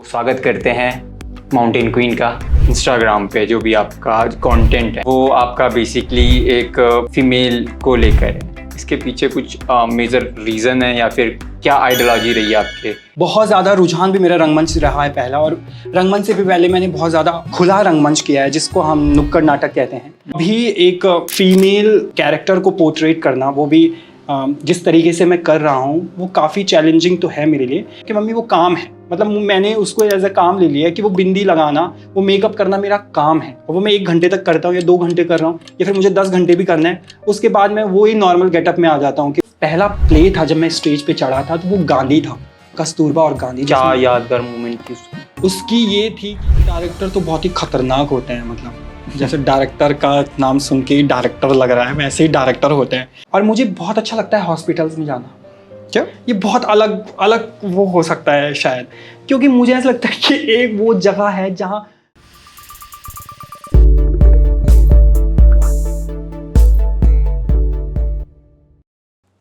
स्वागत करते हैं माउंटेन क्वीन का। इंस्टाग्राम पे जो भी आपका कंटेंट है वो आपका बेसिकली एक फीमेल को लेकर है। इसके पीछे कुछ मेजर रीज़न है या फिर क्या आइडियोलॉजी रही है आपके? बहुत ज़्यादा रुझान भी मेरा रंगमंच रहा है पहला, और रंगमंच से भी पहले मैंने बहुत ज़्यादा खुला रंगमंच किया है जिसको हम नुक्कड़ नाटक कहते हैं। अभी एक फीमेल कैरेक्टर को पोर्ट्रेट करना, वो भी जिस तरीके से मैं कर रहा हूँ, वो काफ़ी चैलेंजिंग तो है मेरे लिए कि मम्मी वो काम है। मतलब मैंने उसको एज अ काम ले लिया है कि वो बिंदी लगाना, वो मेकअप करना मेरा काम है, और वो मैं 1 घंटे तक करता हूँ या 2 घंटे कर रहा हूँ या फिर मुझे 10 घंटे भी करना है। उसके बाद मैं वही नॉर्मल गेटअप में आ जाता हूँ। कि पहला प्ले था जब मैं स्टेज पे चढ़ा था तो वो गांधी था, कस्तूरबा और गांधी। क्या यादगार मोमेंट थी उसकी ये थी कि डायरेक्टर तो बहुत ही खतरनाक होते हैं। मतलब जैसे डायरेक्टर का नाम सुन के ही डायरेक्टर लग रहा है, वैसे ही डायरेक्टर होते हैं। और मुझे बहुत अच्छा लगता है हॉस्पिटल्स में जाना। क्या ये बहुत अलग अलग वो हो सकता है शायद, क्योंकि मुझे ऐसा लगता है कि एक वो जगह है जहाँ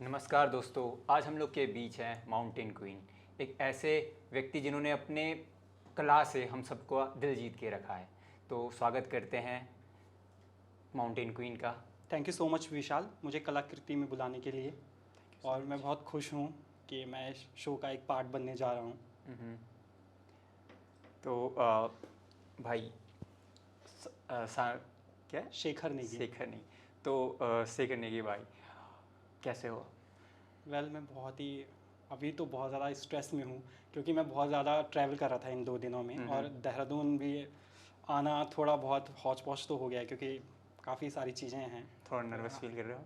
नमस्कार दोस्तों, आज हम लोग के बीच हैं माउंटेन क्वीन, एक ऐसे व्यक्ति जिन्होंने अपने कला से हम सबको दिल जीत के रखा है। तो स्वागत करते हैं माउंटेन क्वीन का। थैंक यू सो मच विशाल, मुझे कलाकृति में बुलाने के लिए। और मैं बहुत खुश हूँ कि मैं शो का एक पार्ट बनने जा रहा हूँ। तो भाई क्या शेखर नेगी। शेखर नहीं तो शेखर नेगी भाई, कैसे हो? मैं बहुत ही अभी तो बहुत ज़्यादा स्ट्रेस में हूँ, क्योंकि मैं बहुत ज़्यादा ट्रैवल कर रहा था इन 2 दिनों में, और देहरादून भी आना थोड़ा बहुत हौच पौच तो हो गया, क्योंकि काफ़ी सारी चीज़ें हैं। थोड़ा नर्वस फील कर रहे हो?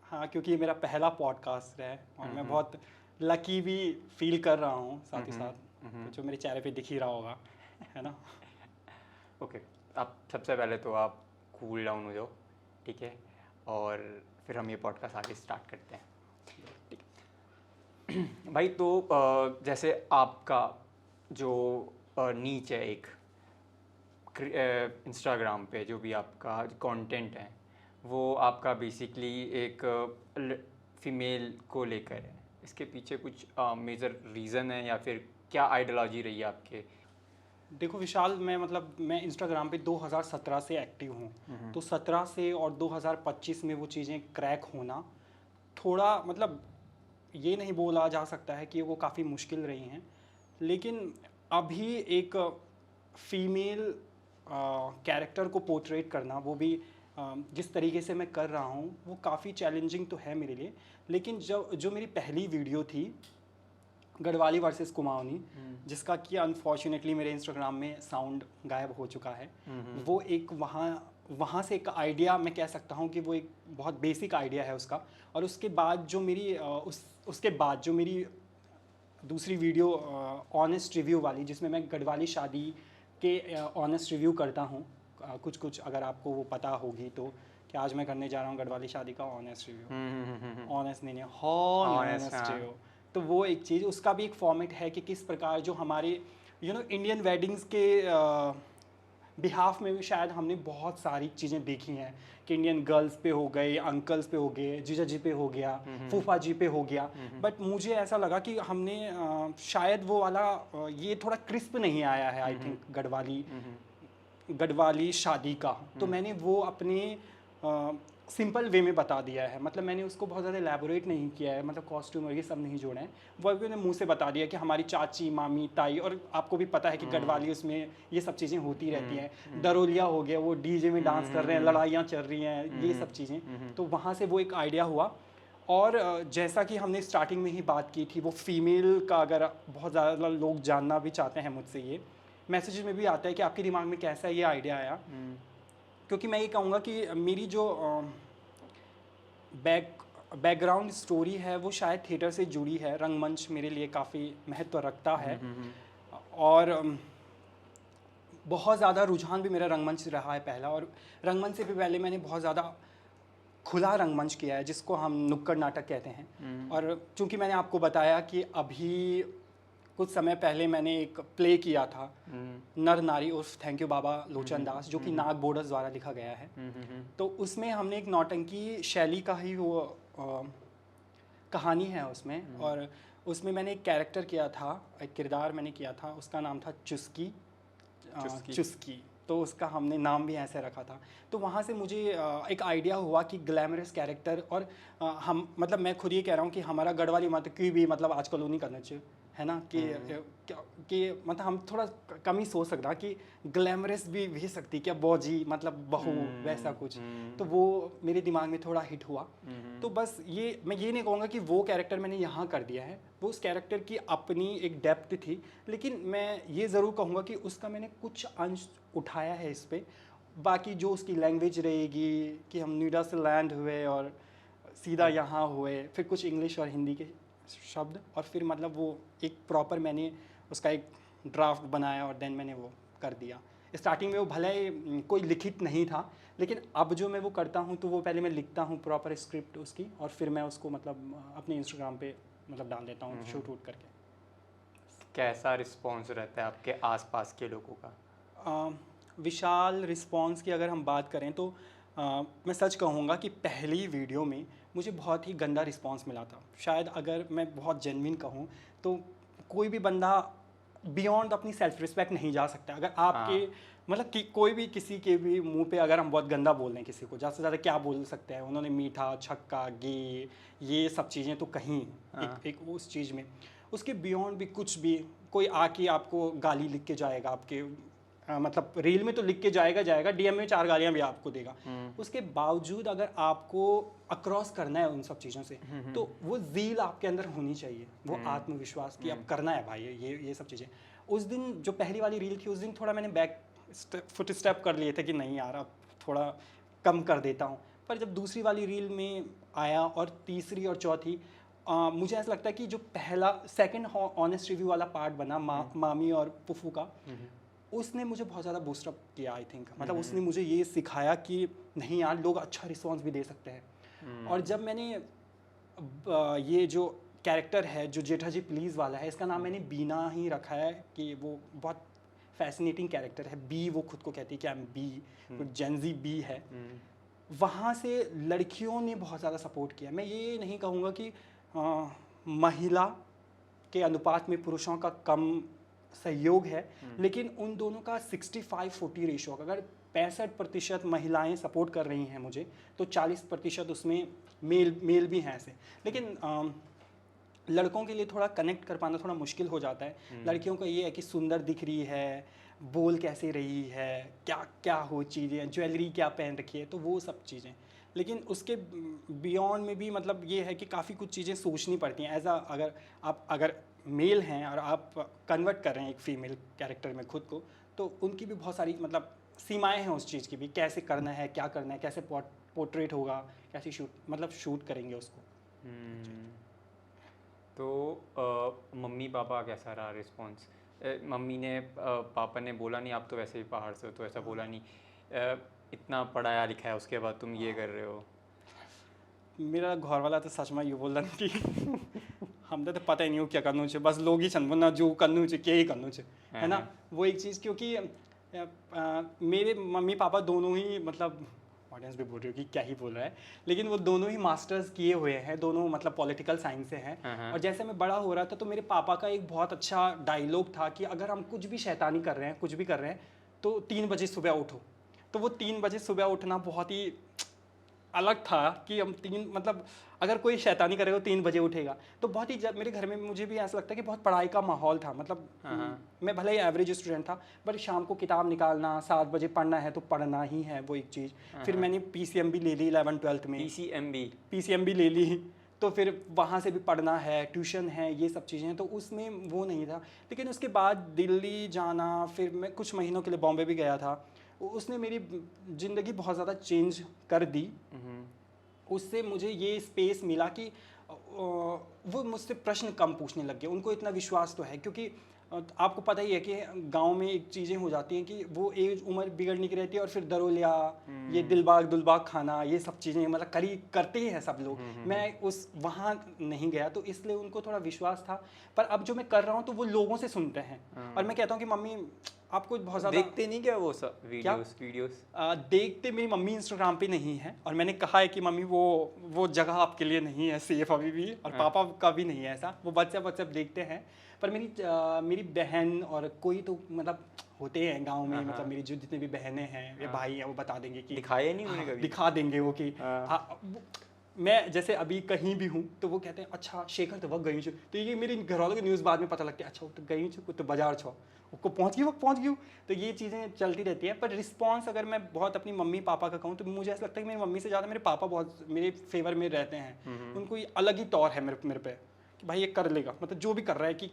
हाँ, क्योंकि ये मेरा पहला पॉडकास्ट है और मैं बहुत लकी भी फील कर रहा हूँ साथ ही साथ, तो जो मेरे चेहरे पे दिख ही रहा होगा, है ना। ओके, आप सबसे पहले तो आप कूल डाउन हो जाओ, ठीक है, और फिर हम ये पॉडकास्ट आगे स्टार्ट करते हैं। ठीक भाई, तो जैसे आपका जो नीच है एक इंस्टाग्राम पे जो भी आपका कंटेंट है वो आपका बेसिकली एक फीमेल को लेकर है। इसके पीछे कुछ मेजर रीज़न है या फिर क्या आइडियोलॉजी रही है आपके? देखो विशाल, मैं इंस्टाग्राम पे 2017 से एक्टिव हूँ, तो 17 से और 2025 में वो चीज़ें क्रैक होना थोड़ा, मतलब ये नहीं बोला जा सकता है कि वो काफ़ी मुश्किल रही हैं, लेकिन अभी एक फीमेल कैरेक्टर को पोर्ट्रेट करना, वो भी जिस तरीके से मैं कर रहा हूँ, वो काफ़ी चैलेंजिंग तो है मेरे लिए। लेकिन जो मेरी पहली वीडियो थी गढ़वाली वर्सेस कुमाऊनी, जिसका कि अनफॉर्चुनेटली मेरे इंस्टाग्राम में साउंड गायब हो चुका है, वो एक वहाँ से एक आइडिया मैं कह सकता हूँ कि वो एक बहुत बेसिक आइडिया है उसका। और उसके बाद जो मेरी उसके बाद जो मेरी दूसरी वीडियो ऑनेस्ट रिव्यू वाली, जिसमें मैं गढ़वाली शादी के ऑनेस्ट रिव्यू करता हूँ, कुछ अगर आपको वो पता होगी तो, कि आज मैं करने जा रहा हूँ गढ़वाली शादी का ऑनेस्ट रिव्यू। ऑनेस्ट नहीं, ऑनेस्ट रिव्यू। तो वो एक चीज़, उसका भी एक फॉर्मेट है कि किस प्रकार जो हमारे इंडियन वेडिंग्स के बिहाफ में भी शायद हमने बहुत सारी चीज़ें देखी हैं कि इंडियन गर्ल्स पे हो गए, अंकल्स पे हो गए, जीजा जी पे हो गया, फूफा जी पे हो गया। बट मुझे ऐसा लगा कि हमने शायद वो वाला ये थोड़ा क्रिस्प नहीं आया है, आई थिंक गढ़वाली शादी का। तो मैंने वो अपने सिंपल वे में बता दिया है। मतलब मैंने उसको बहुत ज़्यादा एलैबोरेट नहीं किया है, मतलब कॉस्ट्यूम और ये सब नहीं जोड़े हैं। वो अभी मैंने मुंह से बता दिया कि हमारी चाची, मामी, ताई, और आपको भी पता है कि गढ़वाली उसमें ये सब चीज़ें होती रहती हैं। दरोलिया हो गया, वो डीजे में डांस कर रहे हैं, लड़ाइयाँ चल रही हैं, ये सब चीज़ें। तो वहाँ से वो एक आइडिया हुआ। और जैसा कि हमने स्टार्टिंग में ही बात की थी, वो फीमेल का अगर बहुत ज़्यादा लोग जानना भी चाहते हैं मुझसे, ये मैसेज में भी आता है कि आपके दिमाग में कैसा ये आइडिया आया। क्योंकि मैं ये कहूँगा कि मेरी जो बैकग्राउंड स्टोरी है वो शायद थिएटर से जुड़ी है। रंगमंच मेरे लिए काफ़ी महत्व रखता है, और बहुत ज़्यादा रुझान भी मेरा रंगमंच रहा है पहला, और रंगमंच से भी पहले मैंने बहुत ज़्यादा खुला रंगमंच किया है जिसको हम नुक्कड़ नाटक कहते हैं। और चूँकि मैंने आपको बताया कि अभी कुछ समय पहले मैंने एक प्ले किया था, नर नारी उर्फ थैंक यू बाबा लोचन दास, जो कि नाग बोर्डर्स द्वारा लिखा गया है। तो उसमें हमने एक नौटंकी शैली का ही वो कहानी है उसमें, और उसमें मैंने एक कैरेक्टर किया था, एक किरदार मैंने किया था, उसका नाम था चुस्की। चुस्की तो उसका हमने नाम भी ऐसे रखा था। तो वहाँ से मुझे एक आइडिया हुआ कि ग्लैमरस कैरेक्टर, और हम मतलब मैं खुद ये कह रहा हूँ कि हमारा गढ़वाली मत की भी मतलब आजकल वो नहीं करना चाहिए, है ना, कि मतलब हम थोड़ा कम ही सोच सकता कि ग्लैमरस भी भेज सकती क्या बौजी, मतलब बहू, वैसा कुछ। तो वो मेरे दिमाग में थोड़ा हिट हुआ। तो बस ये मैं ये नहीं कहूँगा कि वो कैरेक्टर मैंने यहाँ कर दिया है, वो उस कैरेक्टर की अपनी एक डेप्थ थी, लेकिन मैं ये ज़रूर कहूँगा कि उसका मैंने कुछ अंश उठाया है इस पे। बाकी जो उसकी लैंग्वेज रहेगी कि हम नोएडा से लैंड हुए और सीधा यहाँ हुए, फिर कुछ इंग्लिश और हिंदी के शब्द, और फिर मतलब वो एक प्रॉपर मैंने उसका एक ड्राफ्ट बनाया और देन मैंने वो कर दिया। स्टार्टिंग में वो भले ही कोई लिखित नहीं था, लेकिन अब जो मैं वो करता हूँ तो वो पहले मैं लिखता हूँ प्रॉपर स्क्रिप्ट उसकी, और फिर मैं उसको मतलब अपने इंस्टाग्राम पे मतलब डाल देता हूँ शूट वूट करके। कैसा रिस्पॉन्स रहता है आपके आसपास के लोगों का? विशाल, रिस्पॉन्स की अगर हम बात करें तो मैं सच कहूँगा कि पहली वीडियो में मुझे बहुत ही गंदा रिस्पॉन्स मिला था। शायद अगर मैं बहुत जेन्युइन कहूँ तो कोई भी बंदा बियॉन्ड अपनी सेल्फ रिस्पेक्ट नहीं जा सकता। अगर आपके मतलब कि कोई भी किसी के भी मुंह पे अगर हम बहुत गंदा बोल रहे हैं किसी को, ज़्यादा से ज़्यादा क्या बोल सकते हैं, उन्होंने मीठा, छक्का, गे, ये सब चीज़ें तो कहीं एक उस चीज़ में, उसके बियॉन्ड भी कुछ भी कोई आके आपको गाली लिख के जाएगा आपके मतलब रील में तो लिख के जाएगा, डीएम में 4 गालियां भी आपको देगा। उसके बावजूद अगर आपको अक्रॉस करना है उन सब चीज़ों से, तो वो ज़ील आपके अंदर होनी चाहिए, वो आत्मविश्वास कि अब करना है भाई ये सब चीज़ें। उस दिन जो पहली वाली रील थी, उस दिन थोड़ा मैंने बैक फुट स्टेप कर लिए थे कि नहीं यार अब थोड़ा कम कर देता हूँ। पर जब दूसरी वाली रील में आया और तीसरी और चौथी, मुझे ऐसा लगता है कि जो पहला सेकंड ऑनेस्ट रिव्यू वाला पार्ट बना मामी और पुफू का, उसने मुझे बहुत ज़्यादा बूस्टअप किया आई थिंक। मतलब उसने मुझे ये सिखाया कि नहीं यार, लोग अच्छा रिस्पॉन्स भी दे सकते हैं। और जब मैंने ये जो कैरेक्टर है जो जेठा जी प्लीज़ वाला है, इसका नाम मैंने बीना ही रखा है कि वो बहुत फैसिनेटिंग कैरेक्टर है। बी वो खुद को कहती है कि I am B, Gen Z B है। वहाँ से लड़कियों ने बहुत ज़्यादा सपोर्ट किया। मैं ये नहीं कहूँगा कि महिला के अनुपात में पुरुषों का कम सहयोग है, लेकिन उन दोनों का 65-40 रेशो। अगर 65% महिलाएं सपोर्ट कर रही हैं मुझे, तो 40% उसमें मेल भी हैं ऐसे। लेकिन लड़कों के लिए थोड़ा कनेक्ट कर पाना थोड़ा मुश्किल हो जाता है। लड़कियों का ये है कि सुंदर दिख रही है, बोल कैसे रही है, क्या क्या हो चीज़ें, ज्वेलरी क्या पहन रखी है, तो वो सब चीज़ें। लेकिन उसके बियॉन्ड में भी मतलब ये है कि काफ़ी कुछ चीज़ें सोचनी पड़ती हैं। एज अगर मेल हैं और आप कन्वर्ट कर रहे हैं एक फ़ीमेल कैरेक्टर में खुद को, तो उनकी भी बहुत सारी मतलब सीमाएं हैं उस चीज़ की भी, कैसे करना है, क्या करना है, कैसे पोर्ट्रेट होगा, कैसे शूट करेंगे उसको। तो मम्मी पापा कैसा रहा रिस्पॉन्स? मम्मी ने पापा ने बोला नहीं आप तो वैसे ही पहाड़ से हो, तो ऐसा बोला नहीं इतना पढ़ाया लिखा है उसके बाद तुम ये कर रहे हो? मेरा घर वाला तो सच में ये बोल रहा कि हमने तो पता ही नहीं हो क्या करना चाहिए, बस लोग ही छन ना जो करना चाहिए क्या ही करना चाहिए, है ना। वो एक चीज़, क्योंकि मेरे मम्मी पापा दोनों ही मतलब ऑडियंस भी बोल रही हो कि क्या ही बोल रहा है, लेकिन वो दोनों ही मास्टर्स किए हुए हैं, दोनों मतलब पॉलिटिकल साइंस से हैं। और जैसे मैं बड़ा हो रहा था तो मेरे पापा का एक बहुत अच्छा डायलॉग था कि अगर हम कुछ भी शैतानी कर रहे हैं, कुछ भी कर रहे हैं, तो 3 बजे सुबह उठो। तो वो 3 बजे सुबह उठना बहुत ही अलग था कि हम मतलब अगर कोई शैतानी करेगा 3 बजे उठेगा, तो बहुत ही मेरे घर में मुझे भी ऐसा लगता है कि बहुत पढ़ाई का माहौल था। मतलब मैं भले ही एवरेज स्टूडेंट था, बट शाम को किताब निकालना, 7 बजे पढ़ना है तो पढ़ना ही है, वो एक चीज़। फिर मैंने PCM भी ले ली 11-12 में। PCM भी ले ली, तो फिर वहाँ से भी पढ़ना है, ट्यूशन है, ये सब चीज़ें, तो उसमें वो नहीं था। लेकिन उसके बाद दिल्ली जाना, फिर मैं कुछ महीनों के लिए बॉम्बे भी गया था, उसने मेरी ज़िंदगी बहुत ज़्यादा चेंज कर दी। उससे मुझे ये स्पेस मिला कि वो मुझसे प्रश्न कम पूछने लग गए। उनको इतना विश्वास तो है, क्योंकि आपको पता ही है कि गांव में एक चीज़ें हो जाती हैं कि वो एज उम्र बिगड़ने की रहती है, और फिर दरोलिया, ये दिलबाग दुलबाग खाना, ये सब चीज़ें मतलब करते ही हैं सब लोग। मैं उस वहाँ नहीं गया, तो इसलिए उनको थोड़ा विश्वास था। पर अब जो मैं कर रहा हूँ तो वो लोगों से सुनते हैं, और मैं कहता हूँ कि मम्मी आपको बहुत ज़्यादा देखते नहीं क्या वो सब वीडियोस? देखते मेरी मम्मी इंस्टाग्राम पे नहीं है, और मैंने कहा है कि मम्मी वो जगह आपके लिए नहीं है सेफ अभी भी, और पापा का भी नहीं है ऐसा, वो व्हाट्सएप देखते हैं। पर मेरी बहन और कोई तो मतलब होते हैं गांव में, मतलब मेरी जो जितने भी बहनें हैं या भाई हैं वो बता देंगे कि दिखाया नहीं उन्होंने कभी? दिखा देंगे वो कि मैं जैसे अभी कहीं भी हूँ तो वो कहते हैं अच्छा शेखर तो वह गई छो, तो ये मेरे घर वालों को न्यूज़ बाद में पता लगता है, अच्छा वो तो गई छो, तो बाजार छो, उसको पहुँच गई। तो ये चीज़ें चलती रहती है। पर रिस्पॉन्स अगर मैं बहुत अपनी मम्मी पापा का कहूँ तो मुझे ऐसा लगता है कि मेरी मम्मी से ज़्यादा मेरे पापा बहुत मेरे फेवर में रहते हैं। उनको ये अलग ही तौर है मेरे पे कि भाई ये कर लेगा, मतलब जो भी कर रहा है कि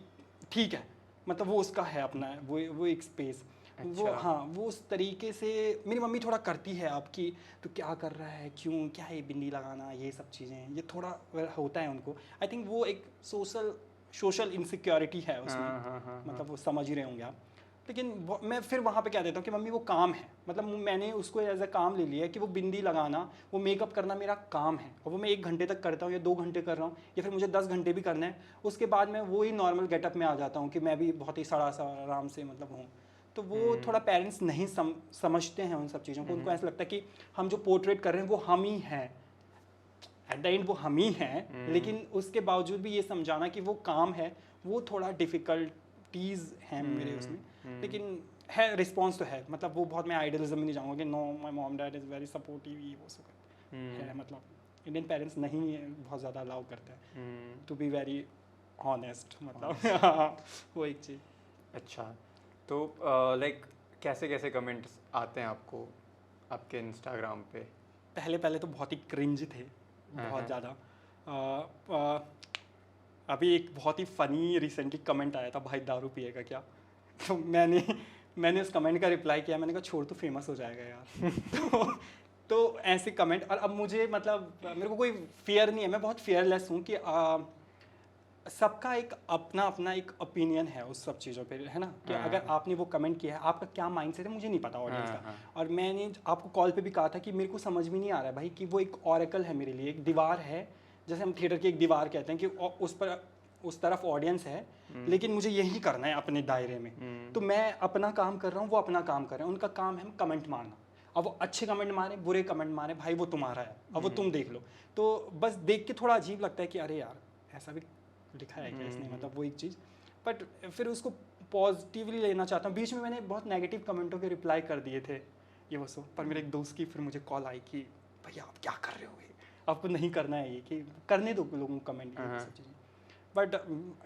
ठीक है, मतलब वो उसका है अपना, वो एक स्पेस। वो हाँ, वो उस तरीके से मेरी मम्मी थोड़ा करती है आपकी, तो क्या कर रहा है, क्यों, क्या है बिंदी लगाना, ये सब चीज़ें, ये थोड़ा होता है उनको। आई थिंक वो एक सोशल इनसिक्योरिटी है उसमें। मतलब वो समझ ही रहे होंगे आप। लेकिन मैं फिर वहाँ पे क्या देता हूँ कि मम्मी वो काम है, मतलब मैंने उसको एज अ काम ले लिया है कि वो बिंदी लगाना, वो मेकअप करना मेरा काम है, और वो मैं 1 घंटे तक करता हूँ या 2 घंटे कर रहा हूँ, या फिर मुझे 10 घंटे भी करना है। उसके बाद मैं वो ही नॉर्मल गेटअप में आ जाता हूँ कि मैं भी बहुत ही सड़ा सा आराम से मतलब हूँ। तो वो थोड़ा पेरेंट्स नहीं समझते हैं उन सब चीज़ों को। उनको ऐसा लगता है कि हम जो पोर्ट्रेट कर रहे हैं वो हम ही हैं, एट द एंड वो हम ही हैं। लेकिन उसके बावजूद भी ये समझाना कि वो काम है, वो थोड़ा डिफ़िकल्टीज़ हैं मेरे उसमें। लेकिन है, रिस्पॉन्स तो है, मतलब वो बहुत, मैं आइडियलिज्म में नहीं जाऊँगा कि know my mom dad is very supportive, ये वो सब है। मतलब इंडियन पेरेंट्स नहीं बहुत ज़्यादा अलाउ करते हैं टू बी वेरी ऑनेस्ट, मतलब वो एक चीज़। अच्छा, तो लाइक कैसे कमेंट्स आते हैं आपको आपके इंस्टाग्राम पे? पहले तो बहुत ही क्रिंज थे, बहुत ज़्यादा। अभी एक बहुत ही फ़नी रिसेंटली कमेंट आया था, भाई दारू पिएगा क्या? तो मैंने उस कमेंट का रिप्लाई किया, मैंने कहा छोड़, तो फेमस हो जाएगा यार। तो ऐसे कमेंट, और अब मुझे मतलब मेरे को कोई फियर नहीं है, मैं बहुत फियरलेस हूँ कि सबका एक अपना एक ओपिनियन है उस सब चीज़ों पे, है ना? कि अगर आपने वो कमेंट किया है, आपका क्या माइंडसेट है मुझे नहीं पता ऑडियंस का। और मैंने आपको कॉल पे भी कहा था कि मेरे को समझ में नहीं आ रहा है भाई कि वो एक ऑरेकल है मेरे लिए, एक दीवार है, जैसे हम थिएटर की एक दीवार कहते हैं कि उस तरफ ऑडियंस है, लेकिन मुझे यही करना है अपने दायरे में। तो मैं अपना काम कर रहा हूँ, वो अपना काम कर रहे हैं, उनका काम है कमेंट मारना। अब वो अच्छे कमेंट मारे, बुरे कमेंट मारे, भाई वो तुम्हारा है, अब वो तुम देख लो। तो बस देख के थोड़ा अजीब लगता है कि अरे यार ऐसा भी लिखा है क्या इसने, मतलब वो एक चीज़। बट फिर उसको पॉजिटिवली लेना चाहता हूँ। बीच में मैंने बहुत नेगेटिव कमेंटों के रिप्लाई कर दिए थे, ये वो सो, पर मेरे एक दोस्त की फिर मुझे कॉल आई कि भैया आप क्या कर रहे हो, ये आपको नहीं करना है, ये कि करने दो लोगों को कमेंट, ये सब चीज़ें। बट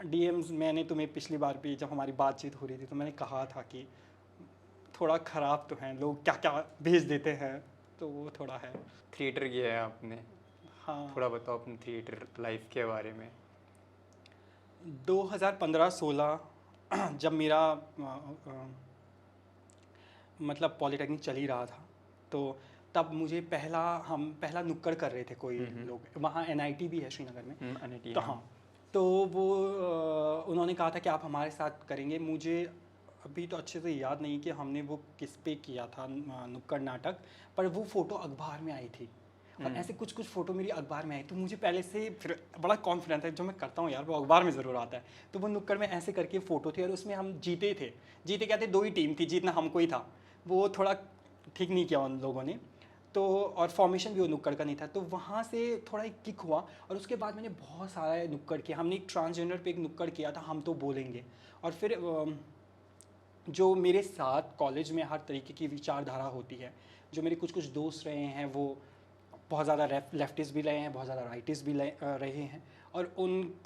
डीएम्स मैंने तुम्हें पिछली बार भी जब हमारी बातचीत हो रही थी तो मैंने कहा था कि थोड़ा ख़राब तो हैं लोग, क्या क्या भेज देते हैं, तो वो थोड़ा है। थिएटर किया है आपने? हाँ, थोड़ा बताओ अपने थिएटर लाइफ के बारे में। 2015-16 जब मेरा मतलब पॉलिटेक्निक चल ही रहा था, तो तब मुझे पहला नुक्कड़ कर रहे थे कोई लोग, वहाँ एनआईटी भी है श्रीनगर में। एनआईटी, तो हाँ, तो वो उन्होंने कहा था कि आप हमारे साथ करेंगे। मुझे अभी तो अच्छे से याद नहीं कि हमने वो किस पे किया था नुक्कड़ नाटक, पर वो फ़ोटो अखबार में आई थी, और ऐसे कुछ फ़ोटो मेरी अखबार में आई। तो मुझे पहले से फिर बड़ा कॉन्फिडेंस है, जो मैं करता हूँ यार वो अखबार में ज़रूर आता है। तो वो नुक्कड़ में ऐसे करके फ़ोटो थी, और उसमें हम जीते क्या थे, 2 ही टीम थी, जीतना हमको ही था। वो थोड़ा ठीक नहीं किया उन लोगों ने, तो और फॉर्मेशन भी वो नुक्कड़ का नहीं था। तो वहाँ से थोड़ा एक किक हुआ, और उसके बाद मैंने बहुत सारा नुक्कड़ किया। हमने एक ट्रांसजेंडर पे एक नुक्कड़ किया था, हम तो बोलेंगे। और फिर जो मेरे साथ कॉलेज में हर तरीके की विचारधारा होती है, जो मेरे कुछ दोस्त रहे हैं वो बहुत ज़्यादा लेफ्टिस्ट भी रहे हैं, बहुत ज़्यादा राइटिस्ट भी रहे हैं, और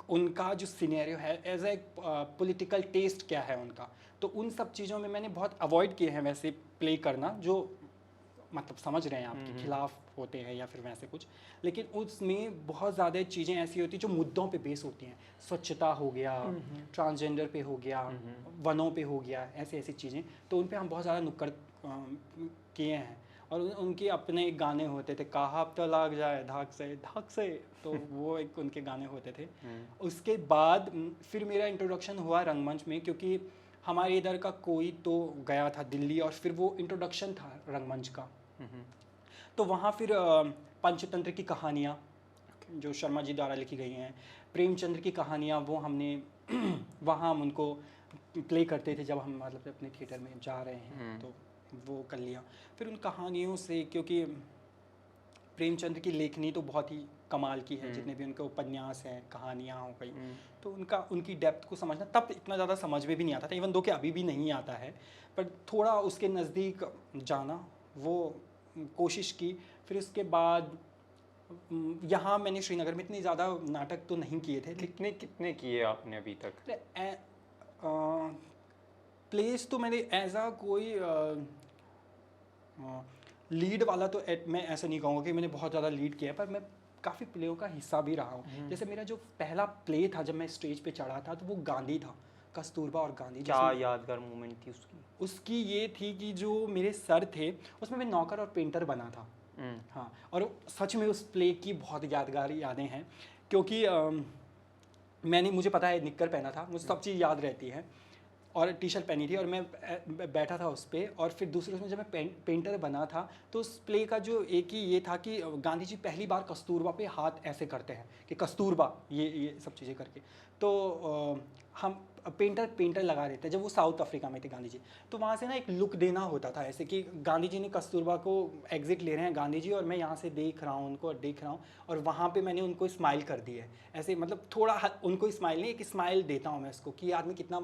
उनका जो सिनेरियो है एज ए पॉलिटिकल टेस्ट क्या है उनका, तो उन सब चीज़ों में मैंने बहुत अवॉइड किए हैं वैसे प्ले करना, जो मतलब समझ रहे हैं आपके खिलाफ होते हैं या फिर वैसे कुछ। लेकिन उसमें बहुत ज़्यादा चीज़ें ऐसी होती हैं जो मुद्दों पे बेस होती हैं, स्वच्छता हो गया, ट्रांसजेंडर पे हो गया, वनों पे हो गया, ऐसी चीज़ें। तो उन पे हम बहुत ज़्यादा नुक्कड़ किए हैं। और उनके अपने एक गाने होते थे, कहा अब तो लग जाए धाक से, तो वो एक उनके गाने होते थे। उसके बाद फिर मेरा इंट्रोडक्शन हुआ रंगमंच में, क्योंकि हमारे इधर का कोई तो गया था दिल्ली, और फिर वो इंट्रोडक्शन था रंगमंच का। तो वहाँ फिर पंचतंत्र की कहानियाँ जो शर्मा जी द्वारा लिखी गई हैं, प्रेमचंद्र की कहानियाँ, वो हमने वहाँ हम उनको प्ले करते थे जब हम मतलब अपने थिएटर में जा रहे हैं, तो वो कर लिया। फिर उन कहानियों से, क्योंकि प्रेमचंद की लेखनी तो बहुत ही कमाल की है, जितने भी उनके उपन्यास हैं, कहानियाँ हो गई, तो उनकी डेप्थ को समझना तब इतना ज़्यादा समझ में भी नहीं आता था, इवन दो कि अभी भी नहीं आता है, पर थोड़ा उसके नज़दीक जाना वो कोशिश की। फिर उसके बाद यहाँ मैंने श्रीनगर में इतने ज़्यादा नाटक तो नहीं किए थे, कितने कितने किए आपने अभी तक? प्लेस तो मैंने एज आ कोई लीड वाला तो मैं ऐसा नहीं कहूँगा कि मैंने बहुत ज़्यादा लीड किया है, पर मैं काफ़ी प्लेयों का हिस्सा भी रहा हूँ। जैसे मेरा जो पहला प्ले था जब मैं स्टेज पे चढ़ा था, तो वो गांधी था, कस्तूरबा और गांधी। क्या यादगार मोमेंट थी उसकी? उसकी ये थी कि जो मेरे सर थे उसमें मैं नौकर और पेंटर बना था। हाँ, और सच में उस प्ले की बहुत यादगार यादें हैं, क्योंकि मुझे पता है निक्कर पहना था, मुझे सब चीज़ याद रहती है, और टी शर्ट पहनी थी, और मैं बैठा था उस पर। और फिर दूसरे उसमें जब मैं पेंटर बना था, तो उस प्ले का जो एक ही ये था कि गांधी जी पहली बार कस्तूरबा पे हाथ ऐसे करते हैं कि कस्तूरबा, ये सब चीज़ें करके, तो हम पेंटर लगा देते हैं। जब वो साउथ अफ्रीका में थे गांधी जी, तो वहाँ से ना एक लुक देना होता था ऐसे कि गांधी जी ने कस्तूरबा को एग्जिट ले रहे हैं गांधी जी, और मैं यहाँ से देख रहा हूँ उनको, देख रहा हूँ, और वहाँ पे मैंने उनको स्माइल कर दी है ऐसे, मतलब थोड़ा उनको स्माइल नहीं, एक स्माइल देता हूँ मैं उसको कि आदमी कितना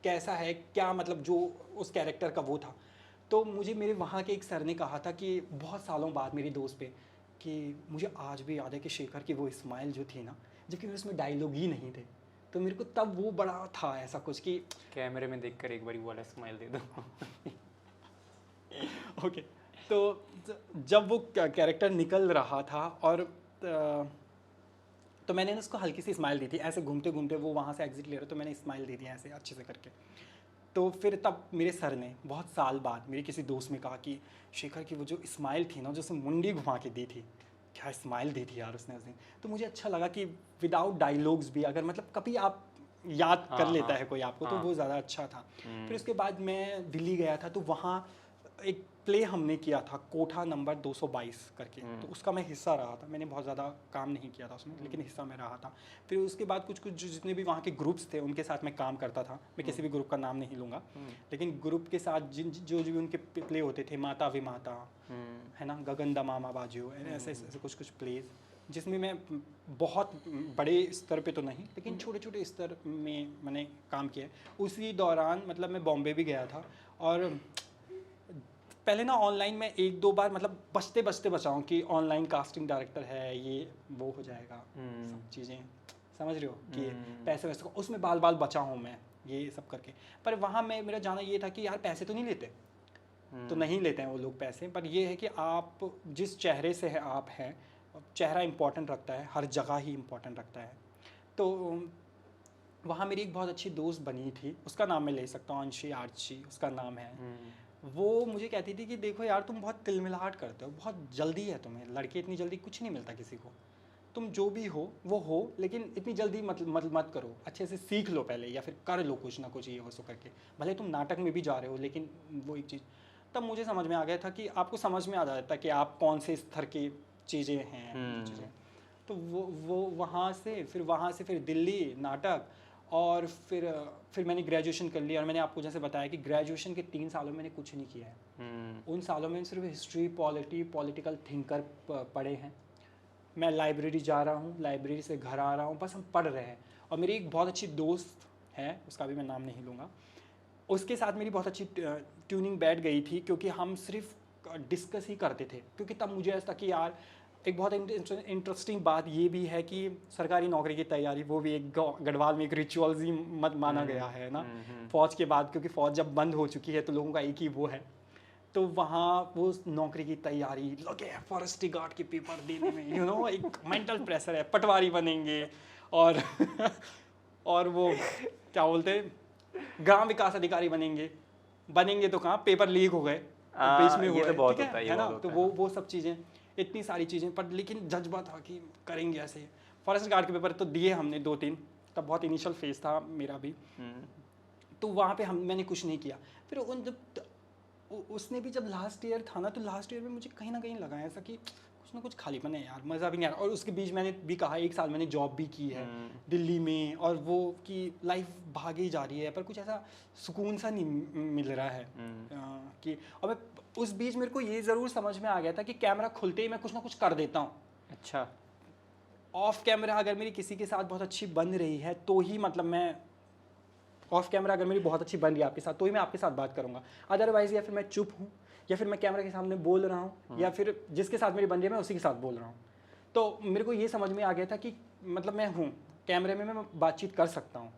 कैसा है, क्या मतलब जो उस कैरेक्टर का वो था। तो मुझे मेरे वहाँ के एक सर ने कहा था कि बहुत सालों बाद मेरी दोस्त पे, कि मुझे आज भी याद है कि शेखर की वो स्माइल जो थी ना, जबकि उसमें डायलॉग ही नहीं थे, तो मेरे को तब वो बड़ा था ऐसा कुछ कि कैमरे में देखकर एक बारी वाला स्माइल दे दो। ओके। तो जब वो कैरेक्टर निकल रहा था, और तो मैंने उसको हल्की सी स्माइल दी थी, ऐसे घूमते घूमते वो वहाँ से एग्जिट ले रहा, तो मैंने स्माइल दे दिया ऐसे अच्छे से करके। तो फिर तब मेरे सर ने बहुत साल बाद मेरे किसी दोस्त में कहा कि शेखर की वो जो स्माइल थी ना, जो उसने मुंडी घुमा के दी थी, क्या स्माइल दी थी यार उसने उस दिन। तो मुझे अच्छा लगा कि विदाउट डायलॉग्स भी अगर मतलब कभी आप याद कर लेता है कोई आपको, तो वो ज़्यादा अच्छा था। फिर उसके बाद मैं दिल्ली गया था, तो वहाँ एक प्ले हमने किया था, कोठा नंबर 222 करके, तो उसका मैं हिस्सा रहा था। मैंने बहुत ज़्यादा काम नहीं किया था उसमें, लेकिन हिस्सा मैं रहा था। फिर उसके बाद कुछ जितने भी वहाँ के ग्रुप्स थे उनके साथ मैं काम करता था। मैं किसी भी ग्रुप का नाम नहीं लूँगा, लेकिन ग्रुप के साथ जो भी उनके प्ले होते थे, माता विमाता है ना, गगन दमामा बाजू, ऐसे ऐसे कुछ प्लेज, जिसमें मैं बहुत बड़े स्तर पे तो नहीं, लेकिन छोटे छोटे स्तर में मैंने काम किया। उसी दौरान मतलब मैं बॉम्बे भी गया था, और पहले ना ऑनलाइन में एक दो बार मतलब बचते बचते बचाऊँ कि ऑनलाइन कास्टिंग डायरेक्टर है, ये वो हो जाएगा, सब चीज़ें समझ रहे हो कि पैसे वैसे उसमें बाल बचा हूँ मैं ये सब करके। पर वहाँ मेरा जाना ये था कि यार पैसे तो नहीं लेते, तो नहीं लेते हैं वो लोग पैसे, पर ये है कि आप जिस चेहरे से है आप हैं, चेहरा इम्पोर्टेंट रखता है, हर जगह ही इम्पोर्टेंट रखता है। तो वहाँ मेरी एक बहुत अच्छी दोस्त बनी थी, उसका नाम मैं ले सकता हूँ, अंशी आर्ची उसका नाम है। वो मुझे कहती थी कि देखो यार तुम बहुत तिलमिलाहट करते हो, बहुत जल्दी है तुम्हें, लड़के इतनी जल्दी कुछ नहीं मिलता किसी को, तुम जो भी हो वो हो, लेकिन इतनी जल्दी मत करो, अच्छे से सीख लो पहले, या फिर कर लो कुछ ना कुछ ये वो सो करके, भले तुम नाटक में भी जा रहे हो, लेकिन वो एक चीज़ तब मुझे समझ में आ गया था कि आपको समझ में आ जाता है कि आप कौन से स्तर की चीज़ें हैं चीज़ें। तो वो वहाँ से फिर दिल्ली नाटक, और फिर मैंने ग्रेजुएशन कर लिया। और मैंने आपको जैसे बताया कि ग्रेजुएशन के 3 सालों में मैंने कुछ नहीं किया है। उन सालों में सिर्फ हिस्ट्री, पॉलिटिकल थिंकर पढ़े हैं। मैं लाइब्रेरी जा रहा हूँ, लाइब्रेरी से घर आ रहा हूँ, बस हम पढ़ रहे हैं। और मेरी एक बहुत अच्छी दोस्त है, उसका भी मैं नाम नहीं लूँगा, उसके साथ मेरी बहुत अच्छी ट्यूनिंग बैठ गई थी, क्योंकि हम सिर्फ डिस्कस ही करते थे। क्योंकि तब मुझे ऐसा कि यार एक बहुत इंटरेस्टिंग बात ये भी है कि सरकारी नौकरी की तैयारी, वो भी एक गढ़वाल में एक रिचुअल्स ही मत माना गया है ना, फौज के बाद, क्योंकि फौज जब बंद हो चुकी है तो लोगों का एक ही वो है। तो वहाँ वो नौकरी की तैयारी लगे, फॉरेस्ट गार्ड के पेपर देने में, एक मेंटल प्रेशर है, पटवारी बनेंगे, और और वो क्या बोलते हैं, ग्राम विकास अधिकारी बनेंगे तो कहाँ, पेपर लीक हो गए बीच में, ये तो बहुत होता है ना। तो वो सब चीज़ें, इतनी सारी चीज़ें, पर लेकिन जज्बा था कि करेंगे ऐसे। फॉरेस्ट गार्ड के पेपर तो दिए हमने 2-3, तब बहुत इनिशियल फेज था मेरा भी। तो वहाँ पे मैंने कुछ नहीं किया। फिर उसने भी जब लास्ट ईयर था ना, तो लास्ट ईयर में मुझे कहीं ना कहीं लगा ऐसा कि कुछ ना कुछ खालीपन है यार, मज़ा भी नहीं आ रहा। और उसके बीच मैंने भी कहा 1 साल मैंने जॉब भी की है दिल्ली में, और वो कि लाइफ भागे ही जा रही है पर कुछ ऐसा सुकून सा नहीं मिल रहा है कि। और मैं उस बीच मेरे को ये ज़रूर समझ में आ गया था कि कैमरा खुलते ही मैं कुछ ना कुछ कर देता हूँ। अच्छा, ऑफ कैमरा अगर मेरी किसी के साथ बहुत अच्छी बन रही है तो ही, मतलब मैं ऑफ कैमरा अगर मेरी बहुत अच्छी बन रही है आपके साथ तो ही मैं आपके साथ बात करूँगा, अदरवाइज़ या फिर मैं चुप हूँ या फिर मैं कैमरा के सामने बोल रहा हूँ या फिर जिसके साथ मेरी बन रही है मैं उसी के साथ बोल रहा हूँ। तो मेरे को ये समझ में आ गया था कि मतलब मैं हूँ कैमरे में, मैं बातचीत कर सकता हूँ।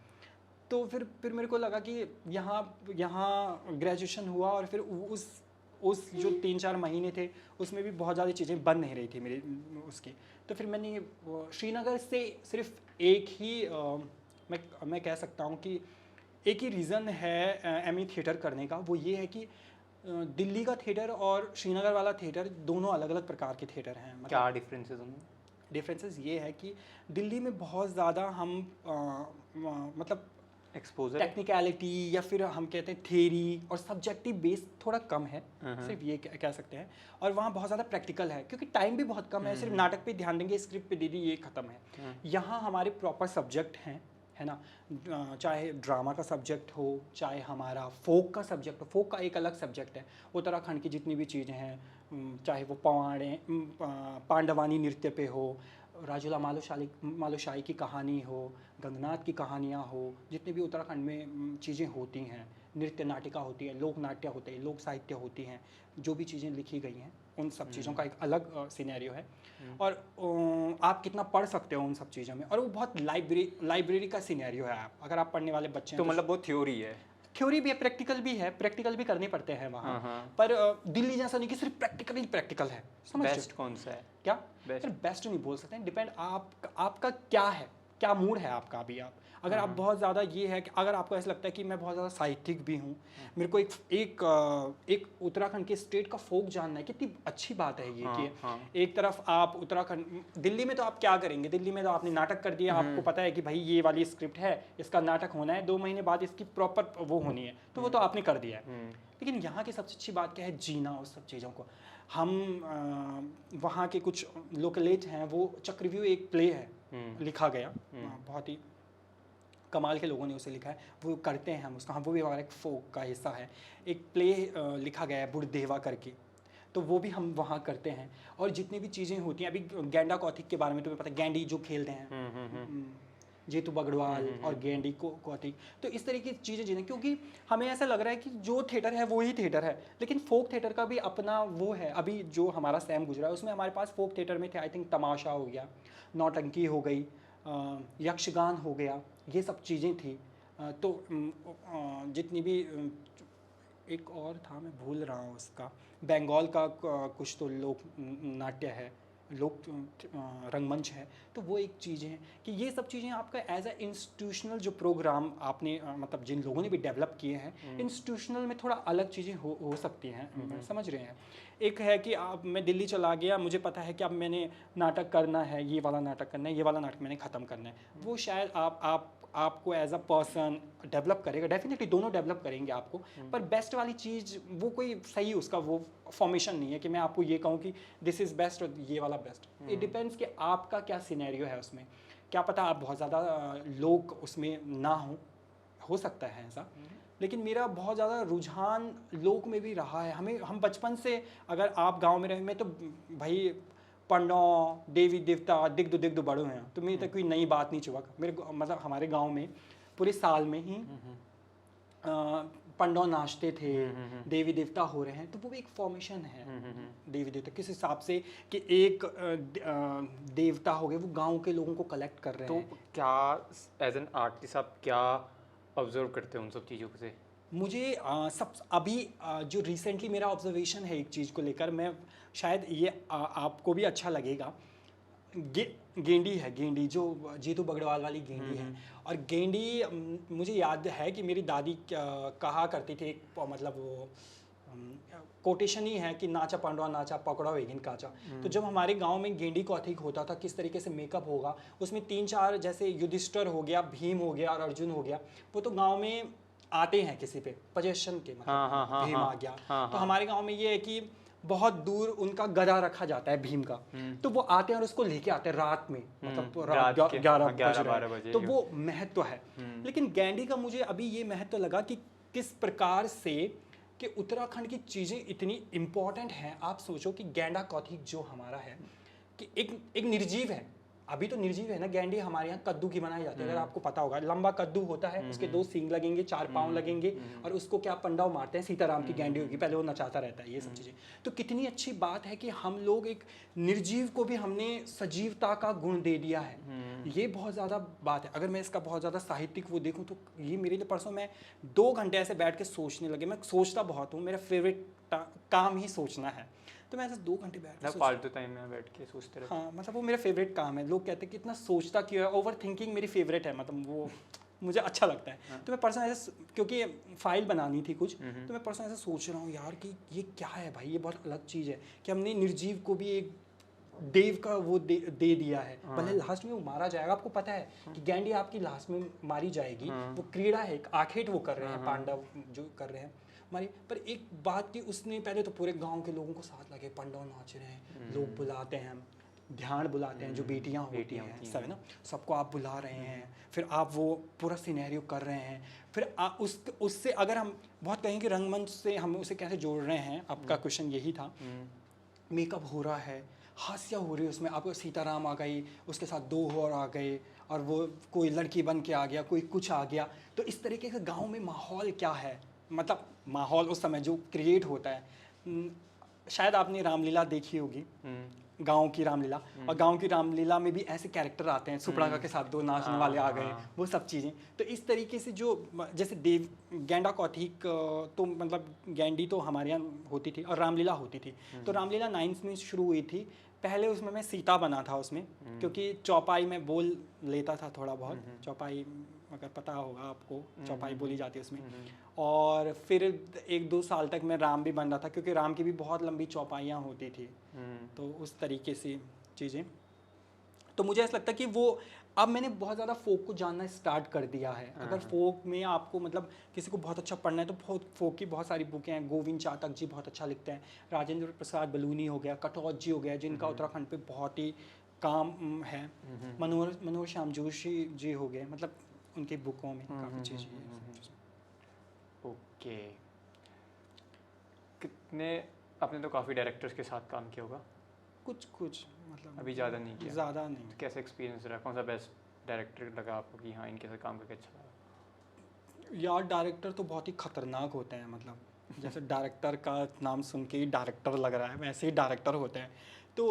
तो फिर मेरे को लगा कि यहाँ ग्रेजुएशन हुआ और फिर उस जो 3-4 महीने थे उसमें भी बहुत ज़्यादा चीज़ें बन नहीं रही थी मेरी उसकी। तो फिर मैंने श्रीनगर से सिर्फ एक ही मैं कह सकता हूँ कि एक ही रीज़न है एमई थिएटर करने का, वो ये है कि दिल्ली का थिएटर और श्रीनगर वाला थिएटर दोनों अलग अलग प्रकार के थिएटर हैं। मतलब क्या डिफरेंसेस उनमें? डिफरेंसेस ये है कि दिल्ली में बहुत ज़्यादा हम मतलब एक्सपोजर, टेक्निकलिटी या फिर हम कहते हैं थ्योरी और सब्जेक्टिव बेस थोड़ा कम है, सिर्फ ये कह सकते हैं। और वहाँ बहुत ज़्यादा प्रैक्टिकल है क्योंकि टाइम भी बहुत कम है, सिर्फ नाटक पे ध्यान देंगे, स्क्रिप्ट पे दे दी, ये ख़त्म है। यहाँ हमारे प्रॉपर सब्जेक्ट हैं, है ना, चाहे ड्रामा का सब्जेक्ट हो, चाहे हमारा फोक का सब्जेक्ट हो। फोक का एक अलग सब्जेक्ट है, उत्तराखंड की जितनी भी चीज़ें हैं, चाहे वो पवाड़े पांडवानी नृत्य पे हो, राजूला मालुशाही की कहानी हो, गंगनाथ की कहानियाँ हो, जितनी भी उत्तराखंड में चीज़ें होती हैं, नृत्य नाटिका होती है, लोक नाट्य होते हैं, लोक साहित्य होती हैं, जो भी चीज़ें लिखी गई हैं उन सब चीज़ों का एक अलग सिनेरियो है। और आप कितना पढ़ सकते हो उन सब चीज़ों में, और वो बहुत लाइब्रेरी का सिनेरियो है। आप अगर आप पढ़ने वाले बच्चे हैं तो मतलब वो थ्योरी है, थ्योरी भी है, प्रैक्टिकल भी है, प्रैक्टिकल भी करने पड़ते हैं वहाँ। पर दिल्ली जैसा नहीं कि सिर्फ प्रैक्टिकल ही प्रैक्टिकल है। समझ बेस्ट कौन सा है? क्या बेस्ट? बेस्ट नहीं बोल सकते हैं, डिपेंड आपका क्या है, क्या मूड है आपका अभी। आप अगर आप बहुत ज़्यादा ये है कि अगर आपको ऐसा लगता है कि मैं बहुत ज़्यादा साहित्यिक भी हूँ, मेरे को एक उत्तराखंड के स्टेट का फोक जानना है, कितनी अच्छी बात है ये कि एक तरफ आप उत्तराखंड, दिल्ली में तो आप क्या करेंगे, दिल्ली में तो आपने नाटक कर दिया, आपको पता है कि भाई ये वाली स्क्रिप्ट है, इसका नाटक होना है, 2 महीने बाद इसकी प्रॉपर वो होनी है, तो वो तो आपने कर दिया है। लेकिन यहाँ की सबसे अच्छी बात क्या है, जीना उस सब चीज़ों को। हम वहाँ के कुछ लोकलेट हैं, वो चक्रव्यूह एक प्ले है लिखा गया, बहुत ही कमाल के लोगों ने उसे लिखा है, वो करते हैं हम उसका, हाँ वो भी हमारा एक फोक का हिस्सा है। एक प्ले लिखा गया है बुढ़देवा करके, तो वो भी हम वहाँ करते हैं। और जितनी भी चीज़ें होती हैं, अभी गेंडा कौथिक के बारे में तुम्हें पता है, गेंडी जो खेलते हैं, जेतू बगड़वाल और गेंडी कौथिक, तो इस तरह की चीज़ें जिन्हें, क्योंकि हमें ऐसा लग रहा है कि जो थिएटर है वो ही थिएटर है, लेकिन फोक थिएटर का भी अपना वो है। अभी जो हमारा सैम गुजरा है उसमें हमारे पास फोक थिएटर में थे, आई थिंक तमाशा हो गया, नौटंकी हो गई, यक्षगान हो गया, ये सब चीज़ें थी। तो जितनी भी एक और था, मैं भूल रहा हूँ उसका, बंगाल का कुछ तो लोक नाट्य है, लोक रंगमंच है, तो वो एक चीज़ है कि ये सब चीज़ें आपका एज अ इंस्टीट्यूशनल जो प्रोग्राम आपने मतलब जिन लोगों ने भी डेवलप किए हैं, इंस्टीट्यूशनल में थोड़ा अलग चीज़ें हो सकती हैं, समझ रहे हैं। एक है कि आप, मैं दिल्ली चला गया, मुझे पता है कि अब मैंने नाटक करना है, ये वाला नाटक करना है, ये वाला नाटक मैंने ख़त्म करना है, वो शायद आपको एज अ पर्सन डेवलप करेगा, डेफिनेटली दोनों डेवलप करेंगे आपको, पर बेस्ट वाली चीज़ वो कोई सही उसका वो फॉर्मेशन नहीं है कि मैं आपको ये कहूँ कि दिस इज़ बेस्ट और ये वाला बेस्ट। इट डिपेंड्स कि आपका क्या सिनेरियो है उसमें। क्या पता आप बहुत ज़्यादा लोग उसमें ना हो सकता है ऐसा, लेकिन मेरा बहुत ज़्यादा रुझान लोक में भी रहा है। हम बचपन से, अगर आप गाँव में रहे, मैं तो भाई पंडों देवी देवता दिग्ध बड़े हैं, तो मेरी तक कोई नई बात नहीं चुका। मेरे मतलब हमारे गांव में पूरे साल में ही पंडों नाचते थे, देवी देवता हो रहे हैं, तो वो भी एक फॉर्मेशन है। देवी देवता किस हिसाब से कि एक देवता हो गए, वो गांव के लोगों को कलेक्ट कर रहे हैं। तो क्या एज एन आर्टिस्ट आप क्या ऑब्जर्व करते हो उन सब चीज़ों से? मुझे अभी जो रिसेंटली मेरा ऑब्जर्वेशन है एक चीज़ को लेकर, मैं शायद ये आपको भी अच्छा लगेगा, गेंडी है, गेंडी जो जीतू बगड़वाल वाली गेंडी है। और गेंडी मुझे याद है कि मेरी दादी कहा करती थी, एक मतलब वो कोटेशन ही है कि नाचा पांडवा नाचा पकड़ा वेगिन काचा। तो जब हमारे गांव में गेंडी कौथिक होता था, किस तरीके से मेकअप होगा, उसमें 3-4 जैसे युधिष्ठिर हो गया, भीम हो गया और अर्जुन हो गया, वो तो गाँव में आते हैं किसी पे पोजेशन के, मतलब भीम आ गया। तो हमारे गांव में ये है कि बहुत दूर उनका गदा रखा जाता है भीम का, तो वो आते हैं और उसको लेके आते हैं रात में, मतलब रात रात के 11-12 बजे। तो वो महत्व है। लेकिन गैंडी का मुझे अभी ये महत्व लगा कि किस प्रकार से कि उत्तराखंड की चीज़ें इतनी इम्पोर्टेंट हैं। आप सोचो कि गैंडा कौथिग जो हमारा है कि एक निर्जीव है, अभी तो निर्जीव है ना। गैंडी हमारे यहाँ कद्दू की बनाई जाती है, अगर आपको पता होगा, लंबा कद्दू होता है, उसके 2 सींग लगेंगे, 4 पाँव लगेंगे, और उसको क्या पंडाव मारते हैं, सीताराम की गैंडी होगी, पहले वो नचाता रहता है, ये सब चीज़ें। तो कितनी अच्छी बात है कि हम लोग एक निर्जीव को भी हमने सजीवता का गुण दे दिया है, ये बहुत ज़्यादा बात है। अगर मैं इसका बहुत ज़्यादा साहित्यिक वो देखूँ तो ये मेरे लिए, परसों मैं 2 घंटे ऐसे बैठ के सोचने लगे। मैं सोचता बहुत हूँ, मेरा फेवरेट काम ही सोचना है, तो मैं ऐसे 2 घंटे बैठ के फालतू टाइम में बैठ के सोचते रहते। हाँ, मतलब वो मेरा फेवरेट काम है। लोग कहते हैं कि इतना सोचता क्यों है, ओवर थिंकिंग मेरी फेवरेट है, मतलब वो मुझे अच्छा लगता है। तो मैं परसों ऐसे, क्योंकि फाइल बनानी थी कुछ, तो मैं परसों ऐसे सोच रहा हूँ यार कि ये क्या है भाई, ये बहुत अलग चीज़ है कि हमने निर्जीव को भी एक देव का वो दे दिया है। भले लास्ट में वो मारा जाएगा, आपको पता है कि गैंडी आपकी लास्ट में मारी जाएगी, वो क्रीड़ा है, एक आखेट वो कर रहे हैं, पांडव जो कर रहे हैं मारी। पर एक बात कि उसने पहले तो पूरे गांव के लोगों को साथ लगे, पंडाव नाच रहे हैं, लोग बुलाते हैं, ध्यान बुलाते हैं, जो बेटियां होती हैं सब है ना, सबको आप बुला रहे हैं, फिर आप वो पूरा सिनेरियो कर रहे हैं, फिर उससे अगर हम बहुत कहें कि रंगमंच से हम उसे कैसे जोड़ रहे हैं, आपका क्वेश्चन यही था। मेकअप हो रहा है, हास्य हो रही है उसमें, आपको सीताराम आ गई, उसके साथ 2 और आ गए, और वो कोई लड़की बन के आ गया, कोई कुछ आ गया। तो इस तरीके से गांव में माहौल क्या है, मतलब माहौल उस समय जो क्रिएट होता है। शायद आपने रामलीला देखी होगी, गांव की रामलीला, और गांव की रामलीला में भी ऐसे कैरेक्टर आते हैं, सुपड़ाका के साथ 2 नाचने वाले आ गए, वो सब चीज़ें। तो इस तरीके से जो जैसे गैंडा कौथिग, तो मतलब गैंडी तो हमारे यहाँ होती थी और रामलीला होती थी। तो रामलीला 9th में शुरू हुई थी। पहले उसमें मैं सीता बना था उसमें, क्योंकि चौपाई में बोल लेता था थोड़ा बहुत, चौपाई अगर पता होगा आपको, चौपाई बोली जाती है उसमें। और फिर 1-2 साल तक मैं राम भी बन रहा था, क्योंकि राम की भी बहुत लंबी चौपाइयाँ होती थी, तो उस तरीके से चीज़ें। तो मुझे ऐसा लगता है कि वो अब मैंने बहुत ज़्यादा फोक को जानना स्टार्ट कर दिया है। अगर फोक में आपको मतलब किसी को बहुत अच्छा पढ़ना है तो फोक की बहुत सारी बुकें हैं। गोविंद चातक जी बहुत अच्छा लिखते हैं, राजेंद्र प्रसाद बलूनी हो गया, कटौत जी हो गया, जिनका उत्तराखंड पे बहुत ही काम है, मनोहर श्याम जोशी जी हो गए, मतलब उनकी बुकों में काफ़ी चीज़ें हैं। ओके, कितने, आपने तो काफ़ी डायरेक्टर्स के साथ काम किया होगा? कुछ मतलब अभी ज़्यादा नहीं किया? ज़्यादा नहीं। तो कैसा एक्सपीरियंस रहा, कौन सा बेस्ट डायरेक्टर लगा आपको कि हाँ इनके साथ काम करके अच्छा लगा? यार डायरेक्टर तो बहुत ही खतरनाक होते हैं, मतलब जैसे डायरेक्टर का नाम सुन के ही डायरेक्टर लग रहा है, वैसे ही डायरेक्टर होते हैं। तो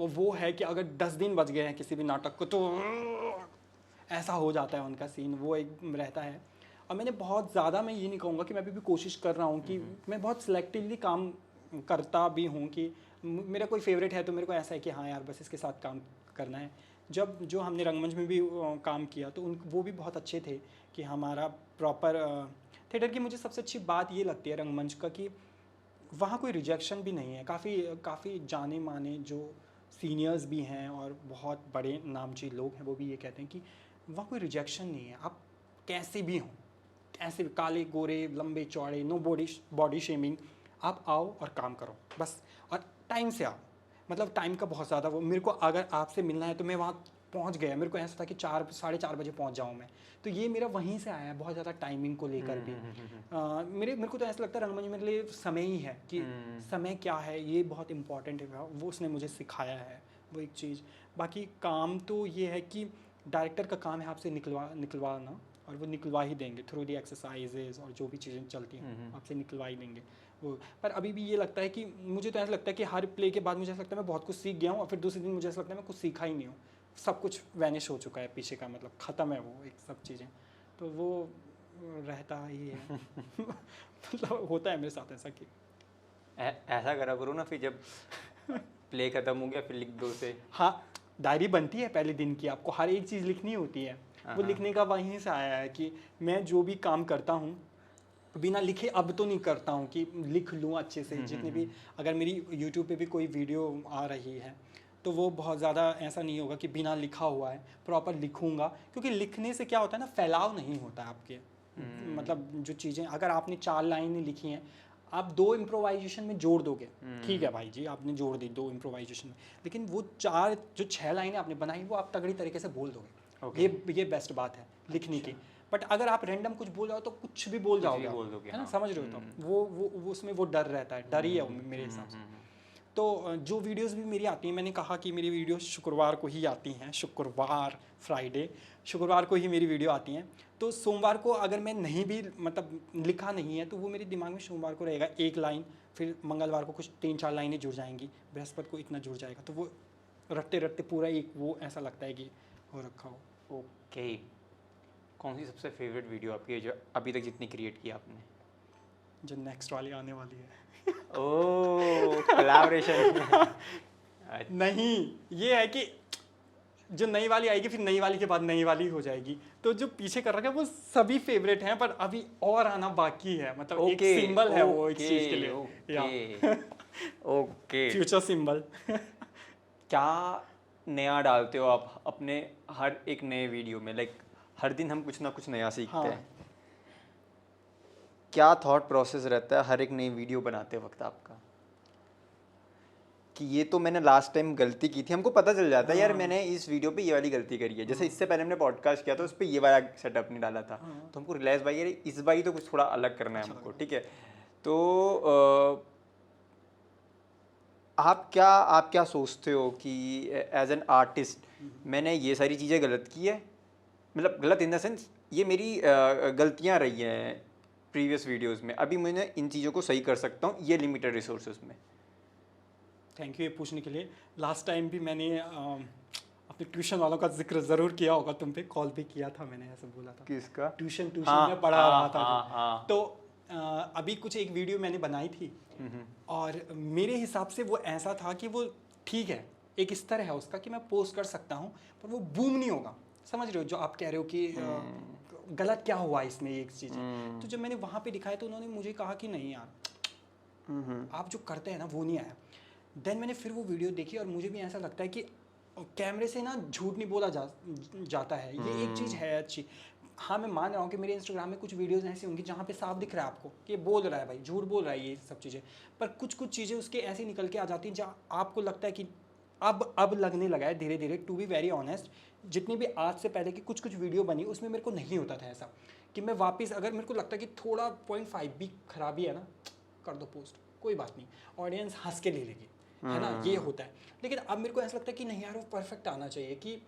वो है कि अगर 10 दिन बच गए हैं किसी भी नाटक को तो ऐसा हो जाता है उनका सीन, वो एक रहता है। और मैंने बहुत ज़्यादा, मैं ये नहीं कहूँगा कि मैं अभी भी कोशिश कर रहा हूँ कि मैं बहुत सिलेक्टिवली काम करता भी हूँ कि मेरा कोई फेवरेट है तो मेरे को ऐसा है कि हाँ यार बस इसके साथ काम करना है। जब जो हमने रंगमंच में भी काम किया तो वो भी बहुत अच्छे थे कि हमारा प्रॉपर थिएटर की मुझे सबसे अच्छी बात ये लगती है रंगमंच का कि वहाँ कोई रिजेक्शन भी नहीं है। काफ़ी जाने माने जो सीनियर्स भी हैं और बहुत बड़े नामचीन लोग हैं, वो भी ये कहते हैं कि वहाँ कोई रिजेक्शन नहीं है। आप कैसे भी हों, ऐसे काले गोरे लंबे चौड़े, नो बॉडी शेमिंग, आप आओ और काम करो बस, और टाइम से आओ। मतलब टाइम का बहुत ज़्यादा वो, मेरे को अगर आपसे मिलना है तो मैं वहाँ पहुँच गया, मेरे को ऐसा था कि 4-4:30 बजे पहुँच जाऊँ मैं, तो ये मेरा वहीं से आया है बहुत ज़्यादा टाइमिंग को लेकर भी। मेरे को तो ऐसा लगता है रंगमंच मेरे लिए समय ही है कि समय क्या है ये बहुत इंपॉर्टेंट है, वो उसने मुझे सिखाया है वो एक चीज़। बाकी काम तो ये है कि डायरेक्टर का काम है आपसे निकलवाना, और वो निकलवा ही देंगे थ्रू दी एक्सरसाइजेज और जो भी चीज़ें चलती हैं आपसे निकलवा ही देंगे वो। पर अभी भी ये लगता है कि मुझे तो ऐसा लगता है कि हर प्ले के बाद मुझे ऐसा लगता है मैं बहुत कुछ सीख गया हूँ, और फिर दूसरे दिन मुझे ऐसा लगता है मैं कुछ सीखा ही नहीं हूँ, सब कुछ वैनिश हो चुका है पीछे का, मतलब ख़त्म है वो एक सब चीज़ें, तो वो रहता ही है। मतलब होता है मेरे साथ ऐसा कि ऐसा करा करो ना, फिर जब प्ले ख़त्म हो गया फिर लिख दो उसे। हाँ, डायरी बनती है पहले दिन की, आपको हर एक चीज़ लिखनी होती है, वो लिखने का वहीं से आया है कि मैं जो भी काम करता हूँ बिना लिखे अब तो नहीं करता हूँ कि लिख लूँ अच्छे से। जितने भी अगर मेरी यूट्यूब पे भी कोई वीडियो आ रही है तो वो बहुत ज़्यादा ऐसा नहीं होगा कि बिना लिखा हुआ है, प्रॉपर लिखूँगा, क्योंकि लिखने से क्या होता है ना, फैलाव नहीं होता है आपके। मतलब जो चीज़ें अगर आपने 4 लाइनें लिखी हैं, आप 2 इम्प्रोवाइजेशन में जोड़ दोगे, ठीक है भाई जी आपने जोड़ दी 2 इम्प्रोवाइजेशन में, लेकिन वो 6 लाइनें आपने बनाई वो आप तगड़ी तरीके से बोल दोगे। ये बेस्ट बात है लिखने की। बट अगर आप रैंडम कुछ बोल रहे हो तो कुछ भी बोल जाओगे, बोल दोगे, है ना, समझ रहे हो? तो वो उसमें वो डर रहता है, डर ही है मेरे हिसाब से। तो जो वीडियोस भी मेरी आती हैं, मैंने कहा कि मेरी वीडियो शुक्रवार को ही आती हैं, शुक्रवार फ्राइडे शुक्रवार को ही मेरी वीडियो आती हैं। तो सोमवार को अगर मैं नहीं भी मतलब लिखा नहीं है तो वो मेरे दिमाग में सोमवार को रहेगा 1 लाइन, फिर मंगलवार को कुछ 3-4 लाइनें जुड़ जाएंगी, बृहस्पति को इतना जुड़ जाएगा, तो वो रटते रटते पूरा एक वो ऐसा लगता है कि हो रखा हो। ओके, कौन सी सबसे फेवरेट वीडियो आपकी है जो अभी तक जितनी क्रिएट की आपने? जो नेक्स्ट वाली आने वाली है। ओह, कोलैबोरेशन। नहीं, ये है कि जो नई वाली आएगी फिर नई वाली के बाद नई वाली हो जाएगी, तो जो पीछे कर रखा है वो सभी फेवरेट हैं, पर अभी और आना बाकी है, मतलब एक सिंबल है वो एक चीज के लिए। Okay, future symbol. क्या नया डालते हो आप अपने हर एक नए वीडियो में? लाइक हर दिन हम कुछ ना कुछ नया सीखते हैं। क्या थॉट प्रोसेस रहता है हर एक नई वीडियो बनाते वक्त आपका कि ये तो मैंने लास्ट टाइम गलती की थी? हमको पता चल जाता है यार मैंने इस वीडियो पे ये वाली गलती करी है। जैसे इससे पहले हमने पॉडकास्ट किया था उस पर ये वाला सेटअप नहीं डाला था, तो हमको रियलाइज भाई यार इस बार तो कुछ थोड़ा अलग करना है हमको, ठीक है? तो आप क्या सोचते हो कि एज एन आर्टिस्ट मैंने ये सारी चीज़ें गलत की है? मतलब गलत इन द सेंस ये मेरी गलतियाँ रही हैं प्रीवियस वीडियोस में, अभी मैं इन चीज़ों को सही कर सकता हूँ ये लिमिटेड रिसोर्सेज में। थैंक यू ये पूछने के लिए। लास्ट टाइम भी मैंने अपने ट्यूशन वालों का जिक्र ज़रूर किया होगा, तुम पे कॉल भी किया था मैंने, ऐसा बोला था। किसका? ट्यूशन में पढ़ा रहा था। तो अभी कुछ एक वीडियो मैंने बनाई थी और मेरे हिसाब से वो ऐसा था कि वो ठीक है, एक स्तर है उसका कि मैं पोस्ट कर सकता हूँ, पर वो बूम नहीं होगा। समझ रहे हो जो आप कह रहे हो कि गलत क्या हुआ इसमें एक चीज़। तो जब मैंने वहाँ पे दिखाया तो उन्होंने मुझे कहा कि नहीं यार आप जो करते हैं ना वो नहीं आया। देन मैंने फिर वो वीडियो देखी और मुझे भी ऐसा लगता है कि कैमरे से ना झूठ नहीं बोला जाता है, ये एक चीज़ है अच्छी। हाँ मैं मान रहा हूँ कि मेरे इंस्टाग्राम में कुछ वीडियोस ऐसी होंगी जहाँ पे साफ दिख रहा है आपको कि ये बोल रहा है भाई, झूठ बोल रहा है ये सब चीज़ें, पर कुछ चीज़ें उसके ऐसे निकल के आ जाती हैं जहाँ आपको लगता है कि अब लगने लगा है धीरे धीरे। टू बी वेरी ऑनेस्ट, जितनी भी आज से पहले की कुछ वीडियो बनी उसमें मेरे को नहीं होता था ऐसा कि मैं वापस अगर मेरे को लगता है कि थोड़ा 0.5 भी खराबी है ना, कर दो पोस्ट, कोई बात नहीं, ऑडियंस हंस के ले लेगी, है ना, ये होता है। लेकिन अब मेरे को ऐसा लगता है कि नहीं यार वो परफेक्ट आना चाहिए कि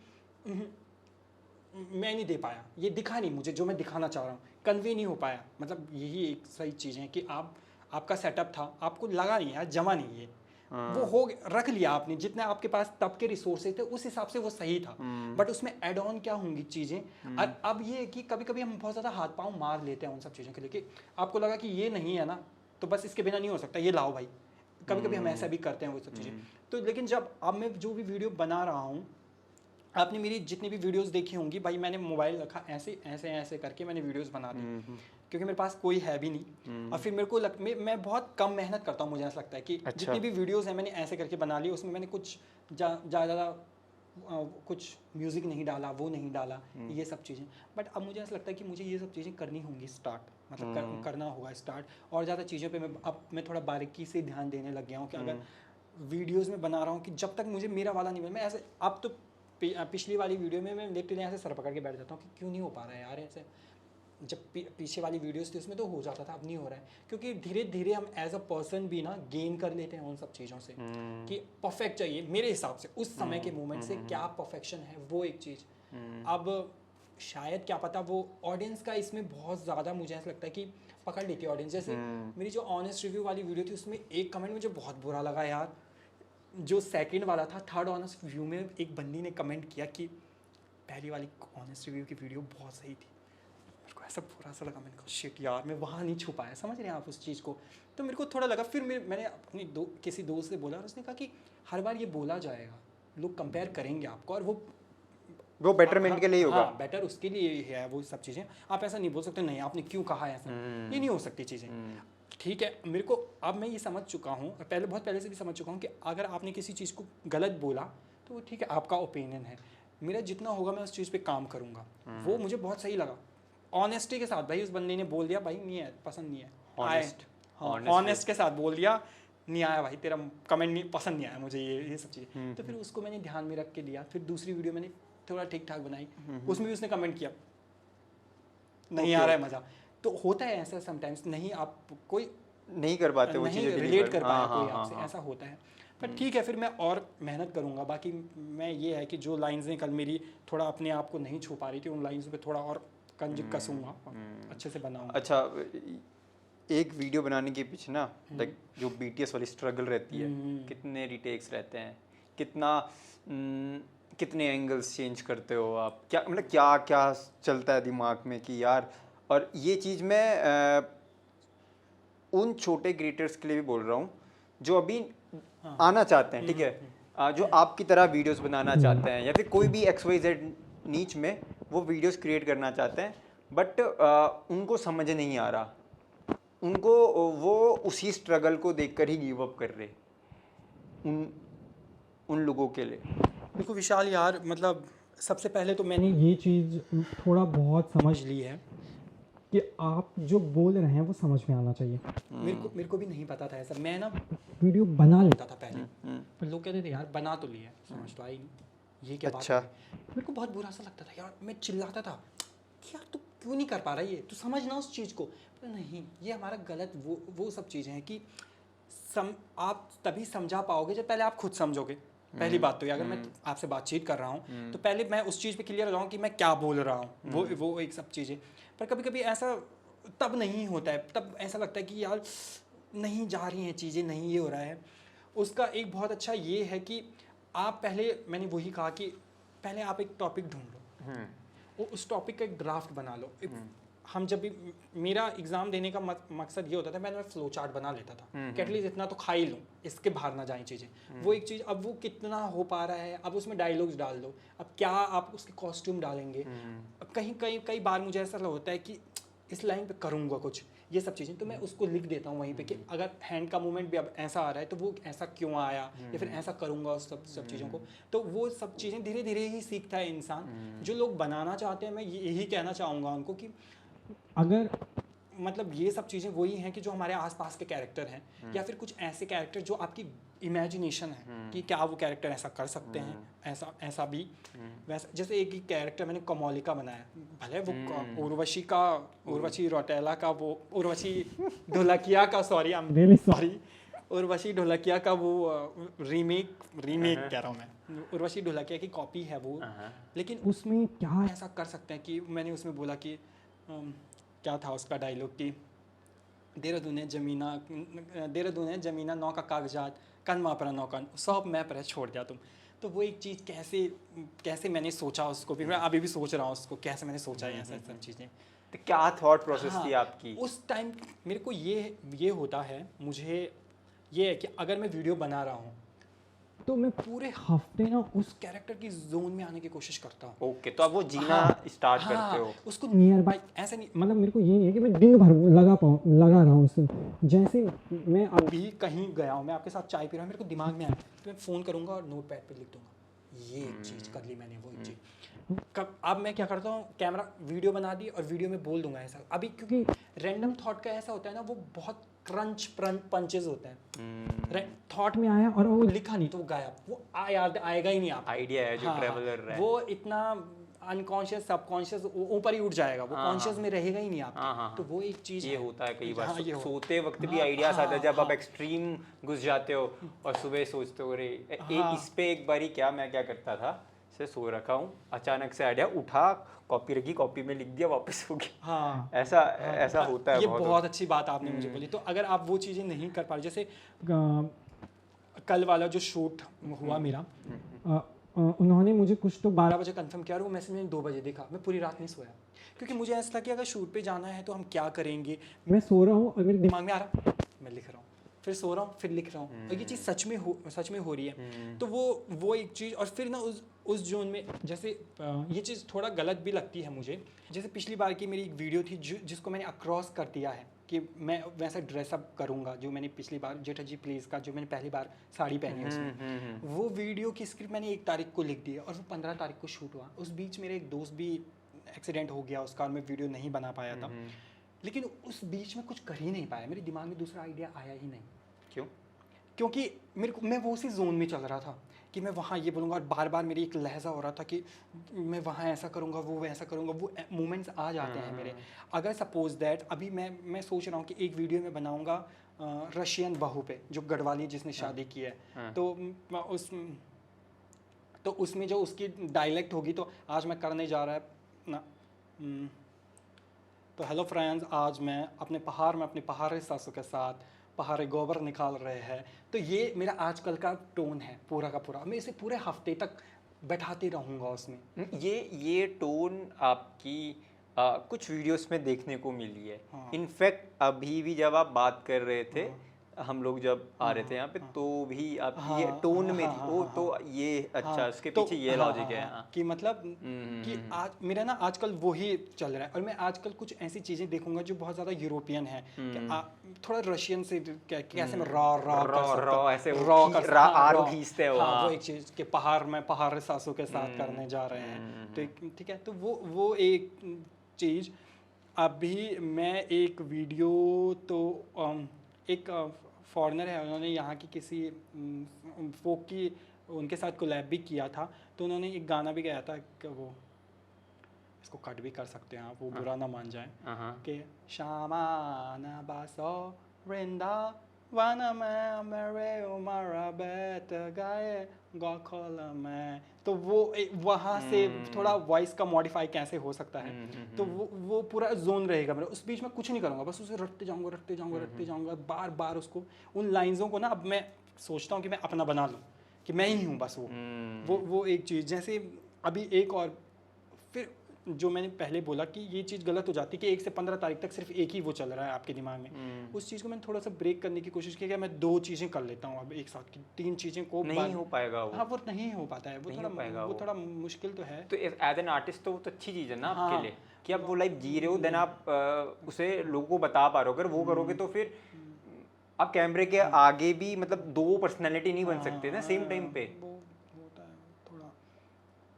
मैं नहीं दे पाया, ये दिखा नहीं मुझे जो मैं दिखाना चाह रहा हूँ, कन्वे नहीं हो पाया। मतलब यही एक सही चीज़ है कि आपका सेटअप था, आपको लगा नहीं यार जमा नहीं है, वो हो रख लिया आपने जितने आपके पास तब के रिसोर्सेज थे उस हिसाब से वो सही था, बट उसमें एड ऑन क्या होंगी चीज़ें। और अब ये है कि कभी कभी हम बहुत ज़्यादा हाथ पाँव मार लेते हैं उन सब चीज़ों के लिए कि आपको लगा कि ये नहीं है ना तो बस इसके बिना नहीं हो सकता, ये लाओ भाई। कभी कभी हम ऐसा भी करते हैं वो सब चीज़ें। तो लेकिन जब अब मैं जो भी वीडियो बना रहा हूँ, आपने मेरी जितनी भी वीडियोस देखी होंगी भाई, मैंने मोबाइल रखा ऐसे करके मैंने वीडियोस बना दी, क्योंकि मेरे पास कोई है भी नहीं। और फिर मेरे को मैं बहुत कम मेहनत करता हूँ, मुझे ऐसा लगता है कि जितनी भी वीडियोस हैं मैंने ऐसे करके बना ली, उसमें मैंने कुछ ज़्यादा कुछ म्यूज़िक नहीं डाला, वो नहीं डाला, ये सब चीज़ें। बट अब मुझे ऐसा लगता है कि मुझे ये सब चीज़ें करनी होंगी स्टार्ट, मतलब करना होगा स्टार्ट, और ज़्यादा चीज़ों पे मैं थोड़ा बारीकी से ध्यान देने लग गया हूँ कि अगर वीडियोज़ में बना रहा हूँ कि जब तक मुझे मेरा वाला नहीं मिला, मैं ऐसे अब तो पिछली वाली वीडियो में मैं लिटरली ऐसे सर पकड़ के बैठ जाता हूँ कि क्यों नहीं हो पा रहा है यार ऐसे। जब पीछे वाली वीडियोस थी उसमें तो हो जाता था, अब नहीं हो रहा है, क्योंकि धीरे धीरे हम एज अ पर्सन भी ना गेन कर लेते हैं उन सब चीज़ों से कि परफेक्ट चाहिए मेरे हिसाब से उस समय के मोमेंट से क्या परफेक्शन है वो एक चीज़। अब शायद क्या पता वो ऑडियंस का इसमें बहुत ज़्यादा मुझे ऐसा लगता है कि पकड़ लेती है ऑडियंस। जैसे मेरी जो ऑनेस्ट रिव्यू वाली वीडियो थी उसमें एक कमेंट मुझे बहुत बुरा लगा यार, जो सेकंड वाला था, थर्ड ऑनेस्ट रिव्यू में एक बंदी ने कमेंट किया कि पहली वाली ऑनेस्ट रिव्यू की वीडियो बहुत सही थी। मेरे को ऐसा बुरा सा लगा, मैंने कहा शिट यार मैं वहाँ नहीं छुपाया, समझ रहे हैं आप उस चीज़ को। तो मेरे को थोड़ा लगा, फिर मैंने अपनी किसी दोस्त से बोला और उसने कहा कि हर बार ये बोला जाएगा, लोग कंपेयर करेंगे आपको, और वो बेटरमेंट के लिए होगा। हाँ, बेटर उसके लिए है वो सब चीज़ें। आप ऐसा नहीं बोल सकते नहीं आपने क्यों कहा ऐसा, ये नहीं हो सकती चीज़ें। ठीक है, मेरे को अब मैं ये समझ चुका हूँ, बहुत पहले से भी समझ चुका हूँ कि अगर आपने किसी चीज़ को गलत बोला तो वो ठीक है, आपका ओपिनियन है, मेरा जितना होगा मैं उस चीज़ पे काम करूँगा। वो मुझे बहुत सही लगा ऑनेस्टी के साथ। भाई उस बंदे ने बोल दिया भाई नहीं है, पसंद नहीं है, ऑनेस्ट के साथ बोल दिया, नहीं आया भाई तेरा कमेंट, नहीं पसंद नहीं आया मुझे ये सब चीज़ें। तो फिर उसको मैंने ध्यान में रख के लिया। फिर दूसरी वीडियो मैंने थोड़ा ठीक ठाक बनाई, उसमें भी उसने कमेंट किया नहीं आ रहा है मज़ा। तो होता है ऐसा समटाइम्स, नहीं आप कोई नहीं कर पाते वो नहीं चीज़ें रिलेट कर पाया हाँ, कोई आपसे, ऐसा होता है। पर ठीक है, फिर मैं और मेहनत करूंगा। बाकी मैं ये है कि जो लाइंस कल मेरी थोड़ा अपने आप को नहीं छू पा रही थी, उन लाइंस पे थोड़ा और कंज कसूंगा और अच्छे से बनाऊंगा। अच्छा, एक वीडियो बनाने के पीछे ना लाइक जो BTS वाली स्ट्रगल रहती है, कितने रिटेक्स रहते हैं, कितने एंगल्स चेंज करते हो आप, क्या मतलब क्या क्या चलता है दिमाग में कि यार। और ये चीज़ मैं उन छोटे क्रिएटर्स के लिए भी बोल रहा हूँ जो अभी आना चाहते हैं, ठीक है, जो आपकी तरह वीडियोस बनाना चाहते हैं या फिर कोई भी XYZ नीच में वो वीडियोस क्रिएट करना चाहते हैं, बट उनको समझ नहीं आ रहा, उनको वो उसी स्ट्रगल को देखकर ही गिव अप कर रहे, उन लोगों के लिए। देखो विशाल यार, मतलब सबसे पहले तो मैंने ये चीज़ थोड़ा बहुत समझ ली है कि आप जो बोल रहे हैं वो समझ में आना चाहिए। मेरे को भी नहीं पता था ऐसा, मैं ना वीडियो बना लेता था पहले, पर लोग कहते थे यार बना तो लिया, समझ तो आई नहीं, ये क्या बात है। मेरे को बहुत बुरा सा लगता था यार, मैं चिल्लाता था कि यार तू क्यों नहीं कर पा रहा, ये तू समझ ना उस चीज़ को। पर नहीं, ये हमारा गलत वो सब चीज़ें हैं कि आप तभी समझा पाओगे जब पहले आप खुद समझोगे। पहली बात तो ये, अगर मैं आपसे बातचीत कर रहा हूँ तो पहले मैं उस चीज़ पे क्लियर हो जाऊँ कि मैं क्या बोल रहा हूँ, वो एक सब चीज़ें। पर कभी कभी ऐसा तब नहीं होता है, तब ऐसा लगता है कि यार नहीं जा रही हैं चीज़ें, नहीं ये हो रहा है। उसका एक बहुत अच्छा ये है कि आप पहले, मैंने वही कहा कि पहले आप एक टॉपिक ढूंढ लो, उस टॉपिक का एक ड्राफ्ट बना लो। हम जब भी, मेरा एग्ज़ाम देने का मकसद ये होता था, मैं फ्लो चार्ट बना लेता था कि एटलीस्ट इतना तो खा ही लूँ, इसके बाहर ना जाएं चीज़ें। वो एक चीज़, अब वो कितना हो पा रहा है, अब उसमें डायलॉग्स डाल दो, अब क्या आप उसके कॉस्ट्यूम डालेंगे। कई बार मुझे ऐसा होता है कि इस लाइन पे करूँगा कुछ, ये सब चीज़ें, तो मैं उसको लिख देता हूँ वहीं पे कि अगर हैंड का मूवमेंट भी अब ऐसा आ रहा है तो वो ऐसा क्यों आया, या फिर ऐसा करूँगा उस सब चीज़ों को। तो वो सब चीज़ें धीरे धीरे ही सीखता है इंसान। जो लोग बनाना चाहते हैं, मैं यही कहना चाहूँगा उनको कि अगर मतलब ये सब चीज़ें वही हैं कि जो हमारे आसपास के कैरेक्टर हैं, या फिर कुछ ऐसे कैरेक्टर जो आपकी इमेजिनेशन है कि क्या वो कैरेक्टर ऐसा कर सकते हैं, ऐसा भी वैसा। जैसे एक ही कैरेक्टर मैंने कमोलिका बनाया, भले वो उर्वशी रौटेला का, वो उर्वशी ढोलकिया का, sorry I am really sorry, Urvashi Dholakia का वो रीमेक कह रहा हूँ मैं, उर्वशी ढोलकिया की कॉपी है वो। लेकिन उसमें क्या ऐसा कर सकते हैं कि मैंने उसमें बोला कि क्या था उसका डायलॉग कि देहरादून है जमीना नौ का कागजात कन मापरा नौकन सब मैं पर छोड़ दिया तुम। तो वो एक चीज़ कैसे मैंने सोचा उसको भी, मैं अभी भी सोच रहा हूँ उसको कैसे मैंने सोचा है ऐसा सब चीज़ें। तो क्या थॉट प्रोसेस थी आपकी उस टाइम? मेरे को ये होता है, मुझे ये है कि अगर मैं वीडियो बना रहा हूँ तो मैं पूरे हफ्ते ना उस कैरेक्टर की जोन में आने की कोशिश करता हूँ। ओके, तो आप वो जीना स्टार्ट करते हो उसको नियर बाय। ऐसा नहीं, मतलब मेरे को ये नहीं है कि मैं दिन भर लगा रहा हूँ उससे। जैसे मैं अभी कहीं गया हूँ, मैं आपके साथ चाय पी रहा हूँ, मेरे को दिमाग में आया तो मैं फ़ोन करूँगा और नोट पैड पर लिख दूँगा, ये एक चीज़ कर ली मैंने, वो एक चीज़। अब मैं क्या करता हूँ, कैमरा वीडियो बना दी और वीडियो में बोल दूंगा ऐसा। अभी क्योंकि रैंडम थॉट का ऐसा होता है ना, वो बहुत पंचेज होते हैं। थॉट में आया और वो लिखा नहीं तो वो गायब, वो आएगा ही नहीं। आप आइडिया है जो ट्रैवल कर रहा है, वो इतना अनकॉन्शियस सबकॉन्शियस ऊपर ही उठ जाएगा, वो कॉन्शियस में रहेगा ही नहीं आप। तो वो एक चीज़ ये होता है कई बार। ये सोते वक्त भी आइडियाज आते हैं जब आप एक्सट्रीम घुस जाते हो और सुबह सोचते हो रे इस पे एक बारी क्या मैं क्या करता था, से सो रखा हूँ, अचानक से आइडिया उठा, कॉपी रखी, कॉपी में लिख दिया, वापस हो गया। ऐसा होता है। ये बहुत अच्छी बात आपने मुझे बोली। तो अगर आप वो चीज़ें नहीं कर पा रहे, जैसे कल वाला जो शूट हुआ मेरा, उन्होंने मुझे कुछ तो 12 बजे कंफर्म किया और वो मैसेज मैंने 2 बजे देखा। मैं पूरी रात नहीं सोया क्योंकि मुझे ऐसा था कि अगर शूट पे जाना है तो हम क्या करेंगे। मैं सो रहा हूँ और मेरे दिमाग में आ रहा, मैं लिख रहा हूँ, फिर सो रहा हूँ, फिर लिख रहा हूँ, और ये चीज़ सच में हो रही है। तो वो एक चीज़। और फिर ना उस जोन में, जैसे ये चीज़ थोड़ा गलत भी लगती है मुझे। जैसे पिछली बार की मेरी एक वीडियो थी जिसको मैंने अक्रॉस कर दिया है कि मैं वैसा ड्रेसअप करूँगा जो मैंने पिछली बार जेठा जी प्लीज़ का, जो मैंने पहली बार साड़ी पहनी है उसमें, वो वीडियो की स्क्रिप्ट मैंने 1 तारीख को लिख दी है और वो 15 तारीख को शूट हुआ। उस बीच मेरे एक दोस्त भी एक्सीडेंट हो गया उसका और मैं वीडियो नहीं बना पाया था। लेकिन उस बीच में कुछ कर ही नहीं पाया, मेरे दिमाग में दूसरा आइडिया आया ही नहीं। क्यों? क्योंकि मेरे को, मैं वो उसी जोन में चल रहा था कि मैं वहाँ ये बोलूँगा, और बार बार मेरी एक लहजा हो रहा था कि मैं वहाँ ऐसा करूँगा, वो ऐसा करूँगा, वो मोमेंट्स आ जाते हैं मेरे। अगर सपोज दैट अभी मैं सोच रहा हूँ कि एक वीडियो में बनाऊँगा रशियन बहू पे, जो गढ़वाली जिसने शादी की है, तो उसमें जो उसकी डायलेक्ट होगी, तो आज मैं करने जा रहा है ना। तो हेलो फ्रेंड्स, आज मैं अपने पहाड़ में अपनी पहाड़ी सासू के साथ पहाड़ी गोबर निकाल रहे हैं। तो ये मेरा आजकल का टोन है पूरा का पूरा, मैं इसे पूरे हफ्ते तक बैठाते रहूँगा उसमें। ये टोन आपकी कुछ वीडियोस में देखने को मिली है। हाँ। इनफैक्ट अभी भी जब आप बात कर रहे थे, हम लोग जब आ रहे थे यहाँ पे, तो भी आप ये टोन में थी। ओ तो ये अच्छा, इसके पीछे ये लॉजिक है। हाँ। कि मतलब कि आज मेरा ना आजकल वही चल रहा है, और मैं आजकल कुछ ऐसी चीज़ें देखूंगा जो बहुत ज़्यादा यूरोपियन है, कि थोड़ा रशियन से कैसे मैं रॉ ऐसे आर खींचते हो। हाँ, वो एक चीज़ के पहाड़ में पहाड़ सासू के साथ करने जा रहे हैं, तो ठीक है। तो वो एक चीज़। अभी मैं एक वीडियो, तो एक फॉरेनर है, उन्होंने यहाँ की किसी फोक की उनके साथ कोलैब भी किया था, तो उन्होंने एक गाना भी गाया था कि वो, इसको कट भी कर सकते हैं आप, वो बुरा ना मान जाए, कि शामा ना बासो रेंदा वाना मैं मेरे उमारा बेट गाए गौखला में। तो वो वहाँ से थोड़ा वॉइस का मॉडिफाई कैसे हो सकता है, तो वो पूरा जोन रहेगा मेरा, उस बीच में कुछ नहीं करूँगा, बस उसे रटते जाऊँगा बार बार उसको, उन लाइंसों को ना। अब मैं सोचता हूँ कि मैं अपना बना लूँ, कि मैं ही हूँ बस वो एक चीज़। जैसे अभी एक और, फिर जो मैंने पहले बोला कि ये चीज़ गलत हो जाती है कि 1 से 15 तारीख तक सिर्फ एक ही वो चल रहा है आपके दिमाग में। उस चीज़ को मैंने थोड़ा सा ब्रेक करने की कोशिश की कि मैं 2 चीज़ें कर लेता हूँ अब एक साथ की, 3 चीज़ें को नहीं हो पाएगा वो। हाँ, वो नहीं हो पाता है, वो थोड़ा मुश्किल तो है। तो एज एन आर्टिस्ट तो वो तो अच्छी चीज़ है ना आपके लिए, कि आप वो लाइफ जी रहे हो, देन आप उसे लोगों को बता पा रहे हो। अगर वो करोगे तो फिर आप कैमरे के आगे भी मतलब 2 पर्सनैलिटी नहीं बन सकते ना सेम टाइम पे।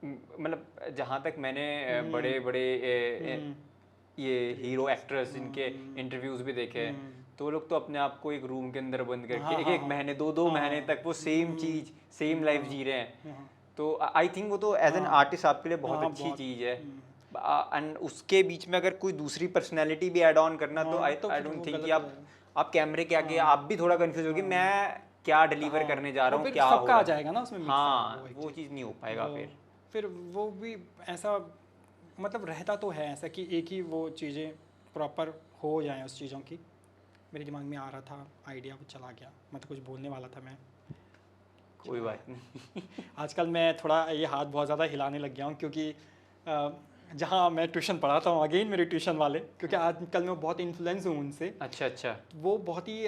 मतलब जहाँ तक मैंने बड़े बड़े ये हीरो एक्ट्रेस जिनके इंटरव्यूज भी देखे हैं, तो वो लोग तो अपने आप को एक रूम के अंदर बंद करके एक महीने 2 महीने तक वो सेम चीज सेम लाइफ जी रहे हैं। तो आई थिंक वो तो एज एन आर्टिस्ट आपके लिए बहुत अच्छी चीज़ है। एंड उसके बीच में अगर कोई दूसरी पर्सनैलिटी भी ऐड ऑन करना, तो आई डोंट थिंक कि आप कैमरे के आगे आप भी थोड़ा कंफ्यूज होगे, मैं क्या डिलीवर करने जा रहा हूँ, क्या सबका आ जाएगा ना उसमें। हाँ, वो चीज़ नहीं हो पाएगा। फिर वो भी ऐसा मतलब रहता तो है ऐसा कि एक ही वो चीज़ें प्रॉपर हो जाएं उस चीज़ों की। मेरे दिमाग में आ रहा था आइडिया, वो चला गया, मैं तो कुछ बोलने वाला था, मैं कोई बात नहीं। आजकल मैं थोड़ा ये हाथ बहुत ज़्यादा हिलाने लग गया हूँ, क्योंकि जहाँ मैं ट्यूशन पढ़ाता हूँ, अगेन मेरे ट्यूशन वाले, क्योंकि आजकल मैं बहुत इन्फ्लुएंस हूँ उनसे। अच्छा। वो बहुत ही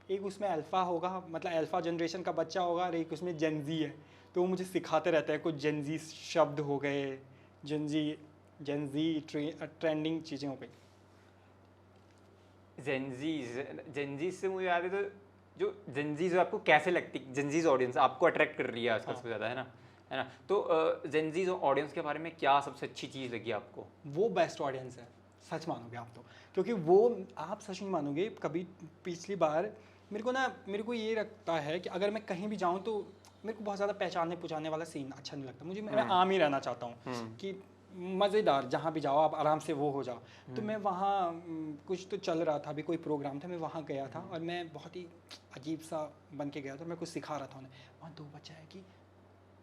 एक उसमें अल्फ़ा होगा, मतलब अल्फ़ा जनरेशन का बच्चा होगा, और एक उसमें जेनजी है, तो वो मुझे सिखाते रहते हैं कुछ जेनजी शब्द हो गए, जेनजी ट्रेंडिंग चीज़ें हो गई। जेनजी से मुझे याद है, तो जो जेनजीज आपको कैसे लगती, जेनजीज ऑडियंस आपको अट्रैक्ट कर रही है आजकल सबसे ज़्यादा, है ना? तो जेनजीज ऑडियंस के बारे में क्या सबसे अच्छी चीज़ लगी आपको? वो बेस्ट ऑडियंस है, सच मानोगे आप तो, क्योंकि वो आप सच नहीं मानोगे। कभी पिछली बार मेरे को ये लगता है कि अगर मैं कहीं भी जाऊँ, तो मेरे को बहुत ज़्यादा पहचानने पुछाने वाला सीन अच्छा नहीं लगता मुझे। मैं आम ही रहना चाहता हूँ कि मज़ेदार, जहाँ भी जाओ आप आराम से वो हो जाओ। तो मैं वहाँ कुछ तो चल रहा था, अभी कोई प्रोग्राम था, मैं वहाँ गया था, और मैं बहुत ही अजीब सा बन के गया था। मैं कुछ सिखा रहा था उन्हें, वहाँ 2 बच्चे हैं कि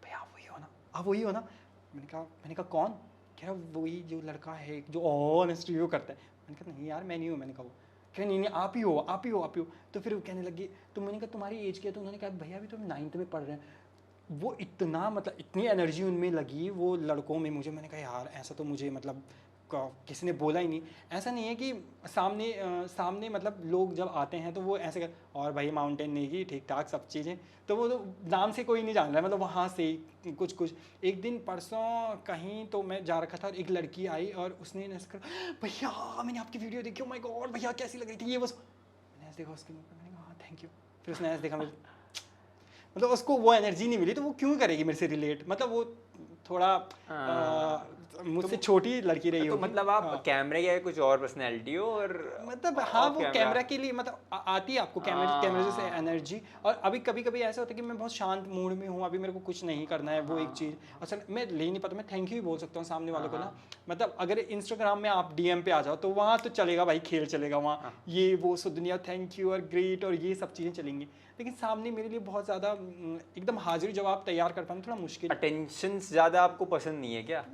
भैया आप वही हो ना, आप वही हो ना। मैंने कहा कौन? कह रहा वही जो लड़का है जो ऑनेस्ट रिव्यू करता है। मैंने कहा नहीं यार, मैं नहीं हूँ। मैंने कहा वो कह नहीं आप ही हो। तो फिर वो कहने लगी, तो मैंने कहा तुम्हारी एज क्या है? तो उन्होंने कहा भैया अभी तो 9th में पढ़ रहे हैं। वो इतना मतलब इतनी एनर्जी उनमें लगी वो लड़कों में मुझे। मैंने कहा यार ऐसा तो मुझे मतलब किसी ने बोला ही नहीं। ऐसा नहीं है कि सामने मतलब लोग जब आते हैं तो वो ऐसे कर, और भाई माउंटेन नेगी ठीक ठाक सब चीज़ें, तो वो तो नाम से कोई नहीं जान रहा है, मतलब वहाँ से कुछ एक दिन परसों कहीं तो मैं जा रखा था, और एक लड़की आई और उसने ऐसे कहा भैया मैंने आपकी वीडियो देखी, ओ माय गॉड भैया कैसी लग रही थी ये वो। मैंने ऐसे देखा उसके मुँह पर, मैंने कहा हाँ थैंक यू। फिर उसने ऐसे देखा, मतलब उसको वो एनर्जी नहीं मिली, तो वो क्यों करेगी मेरे से रिलेट, मतलब वो थोड़ा मुझसे छोटी लड़की रही तो होगी। मतलब आप हाँ। कैमरे या कुछ और पर्सनैलिटी हो और मतलब हाँ, वो कैमरा। कैमरा के लिए मतलब आती है आपको कैमरे से एनर्जी। और अभी कभी कभी ऐसा होता है कि मैं बहुत शांत मूड में हूँ, अभी मेरे को कुछ नहीं करना है, वो एक चीज़ असल मैं ले नहीं पाता। मैं थैंक यू भी बोल सकता हूँ सामने वालों को ना। मतलब अगर इंस्टाग्राम में आप डीएम पे आ जाओ तो वहाँ तो चलेगा भाई, खेल चलेगा वहाँ, ये वो सो दुनिया थैंक यू और ग्रेट और ये सब चीज़ें चलेंगी। लेकिन सामने मेरे लिए बहुत ज़्यादा एकदम हाजिर जवाब तैयार कर पाना थोड़ा मुश्किल। अटेंशन ज़्यादा आपको पसंद नहीं है क्या?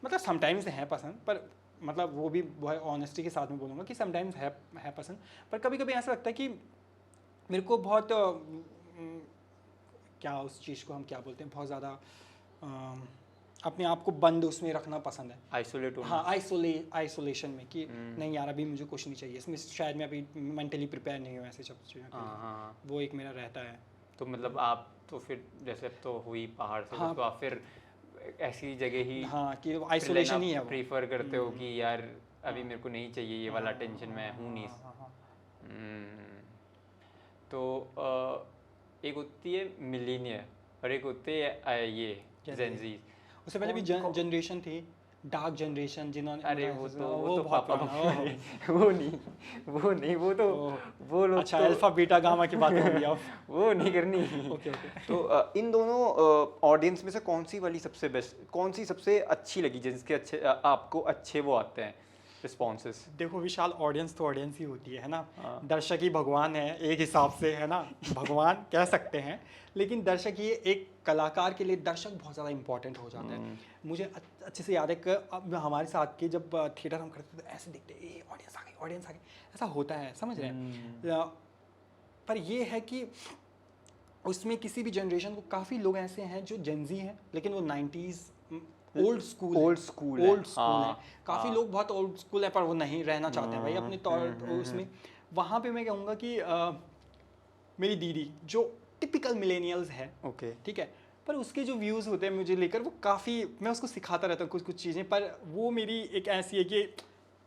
मतलब समटाइम्स है पसंद, पर मतलब वो भी बहुत ऑनेस्टी के साथ में बोलूँगा कि समटाइम्स है पसंद। पर कभी कभी ऐसा लगता है कि मेरे को बहुत क्या उस चीज़ को हम क्या बोलते हैं, बहुत ज़्यादा अपने आप को बंद उसमें रखना पसंद है। आइसोलेट होना। हाँ, आइसोलेशन में कि नहीं यार अभी मुझे कुछ नहीं चाहिए, इसमें शायद मैं अभी मेंटली प्रिपेयर नहीं हूँ ऐसे सब चीज़ों के लिए। हाँ। वो एक मेरा रहता है। तो मतलब आप तो फिर जैसे अब तो हुई पहाड़ से, हाँ। तो आप फिर ऐसी जगह ही हाँ, कि आइसोलेशन ही है वो। प्रीफर करते हो कि यार अभी मेरे को नहीं चाहिए ये वाला टेंशन, मैं हूँ नहीं। हाँ। तो एक होती है मिलीनियर और एक होती है ये जेनजी। उससे पहले भी जनरेशन थी, डार्क जनरेशन, जिन्होंने अरे वो तो बहुत पापा पुराना। वो नहीं वो लोग अच्छा, तो अल्फा बीटा गामा की बातें होंगी अब। वो नहीं करनी। ओके। तो इन दोनों ऑडियंस में से कौन सी वाली सबसे बेस्ट, कौन सी सबसे अच्छी लगी जिसके अच्छे आपको अच्छे वो आते हैं रिस्पॉन्सेस? देखो विशाल, ऑडियंस तो ऑडियंस ही होती है ना। हाँ। दर्शक ही भगवान है एक हिसाब से, है ना। भगवान कह सकते हैं, लेकिन दर्शक ही एक कलाकार के लिए दर्शक बहुत ज़्यादा इंपॉर्टेंट हो जाता है। मुझे अच्छे से याद है कि अब हमारे साथ के जब थिएटर हम करते थे तो ऐसे दिखते ए ऑडियंस आ गई, ऐसा होता है, समझ रहे हैं। पर ये है कि उसमें किसी भी जनरेशन को काफ़ी लोग ऐसे हैं जो जेनजी हैं, लेकिन वो 90s ओल्ड स्कूल है। काफ़ी लोग बहुत ओल्ड स्कूल है, पर वो नहीं रहना चाहते हैं भाई अपने तौर उसमें। वहाँ पे मैं कहूँगा कि मेरी दीदी जो टिपिकल मिलेनियल्स है, ओके ठीक है, पर उसके जो व्यूज़ होते हैं मुझे लेकर वो काफ़ी, मैं उसको सिखाता रहता हूँ कुछ चीज़ें। पर वो मेरी एक ऐसी है कि